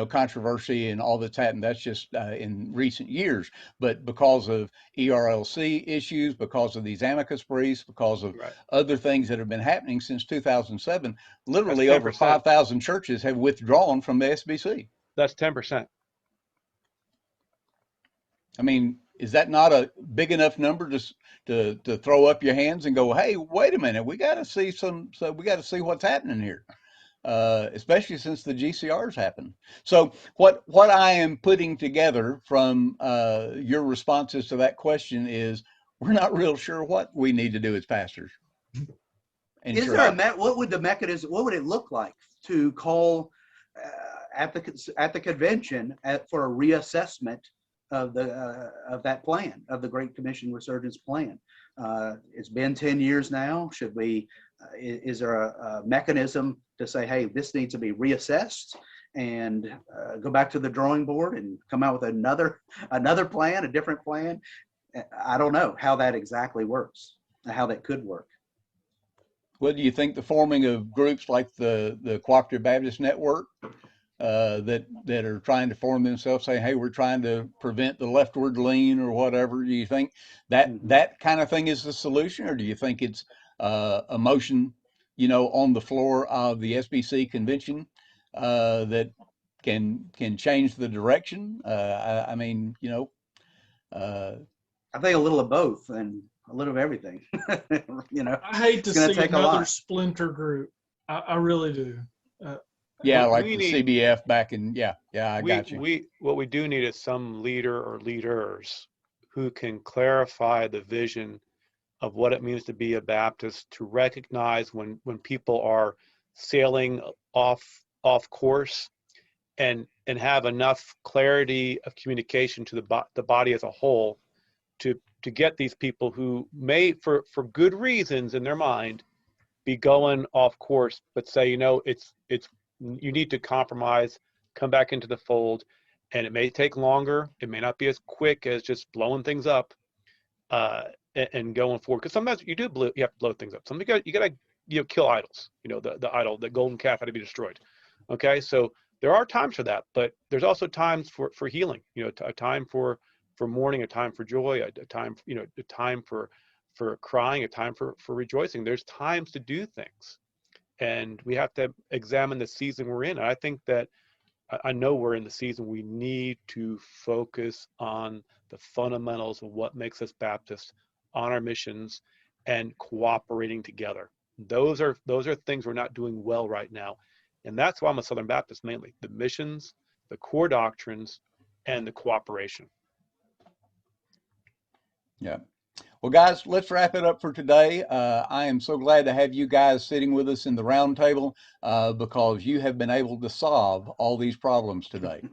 controversy and all that's happened. That's just in recent years, but because of ERLC issues, because of these amicus briefs, because of other things that have been happening since 2007, literally over 5,000 churches have withdrawn from the SBC. That's 10%. I mean, is that not a big enough number to throw up your hands and go, hey, wait a minute, we got to see what's happening here, especially since the GCRs happened. So what I am putting together from your responses to that question is we're not real sure what we need to do as pastors. Is there what would the mechanism? What would it look like to call at the convention for a reassessment of that plan, of the Great Commission Resurgence Plan? It's been 10 years now. Should we, is there a mechanism to say, hey, this needs to be reassessed and go back to the drawing board and come out with another plan, a different plan? I don't know how that exactly works, how that could work. Well, do you think the forming of groups like the Cooperative Baptist Network that are trying to form themselves, saying, hey, we're trying to prevent the leftward lean or whatever, do you think that kind of thing is the solution, or do you think it's a motion, on the floor of the SBC convention that can change the direction? I think a little of both and a little of everything. I hate to see another splinter group. I really do. Like the CBF back in, I got you. What we do need is some leader or leaders who can clarify the vision of what it means to be a Baptist, to recognize when people are sailing off course, and have enough clarity of communication to the body as a whole to get these people who may, for good reasons in their mind, be going off course, but say, it's you need to compromise, come back into the fold, and it may take longer. It may not be as quick as just blowing things up and going forward. Because sometimes you have to blow things up. Sometimes you got to kill idols. The idol, the golden calf had to be destroyed. Okay, so there are times for that, but there's also times for healing. A time for mourning, a time for joy, a time a time for crying, a time for rejoicing. There's times to do things, and we have to examine the season we're in. And I think that I know we're in the season we need to focus on the fundamentals of what makes us Baptists, on our missions, and cooperating together. Those are things we're not doing well right now. And that's why I'm a Southern Baptist mainly. The missions, the core doctrines, and the cooperation. Yeah. Well, guys, let's wrap it up for today. I am so glad to have you guys sitting with us in the roundtable because you have been able to solve all these problems today.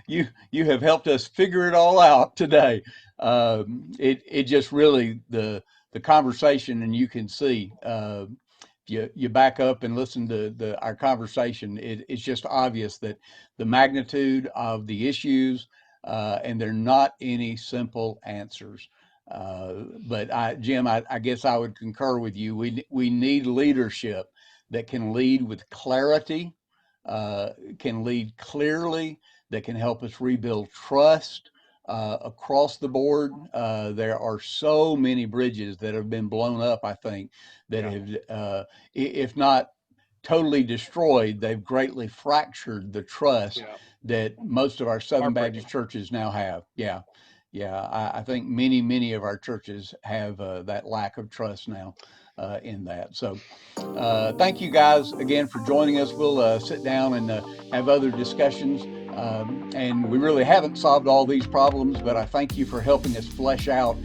You have helped us figure it all out today. It just really the conversation, and you can see you back up and listen to our conversation. It's just obvious that the magnitude of the issues. And they're not any simple answers. But Jim, I guess I would concur with you. We need leadership that can lead with clarity, can lead clearly, that can help us rebuild trust across the board. There are so many bridges that have been blown up, I think, that have, if not totally destroyed, they've greatly fractured the trust that most of our Southern Baptist churches now have. I think many of our churches have that lack of trust now in that. So thank you guys again for joining us. We'll sit down and have other discussions. And we really haven't solved all these problems, but I thank you for helping us flesh out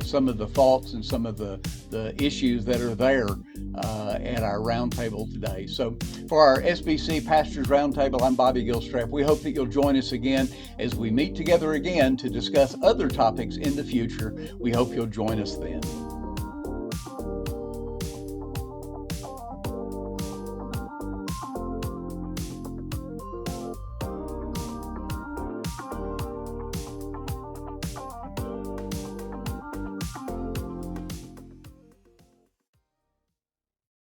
some of the thoughts and some of the issues that are there at our roundtable today. So for our SBC Pastors Roundtable, I'm Bobby Gilstrap. We hope that you'll join us again as we meet together again to discuss other topics in the future. We hope you'll join us then.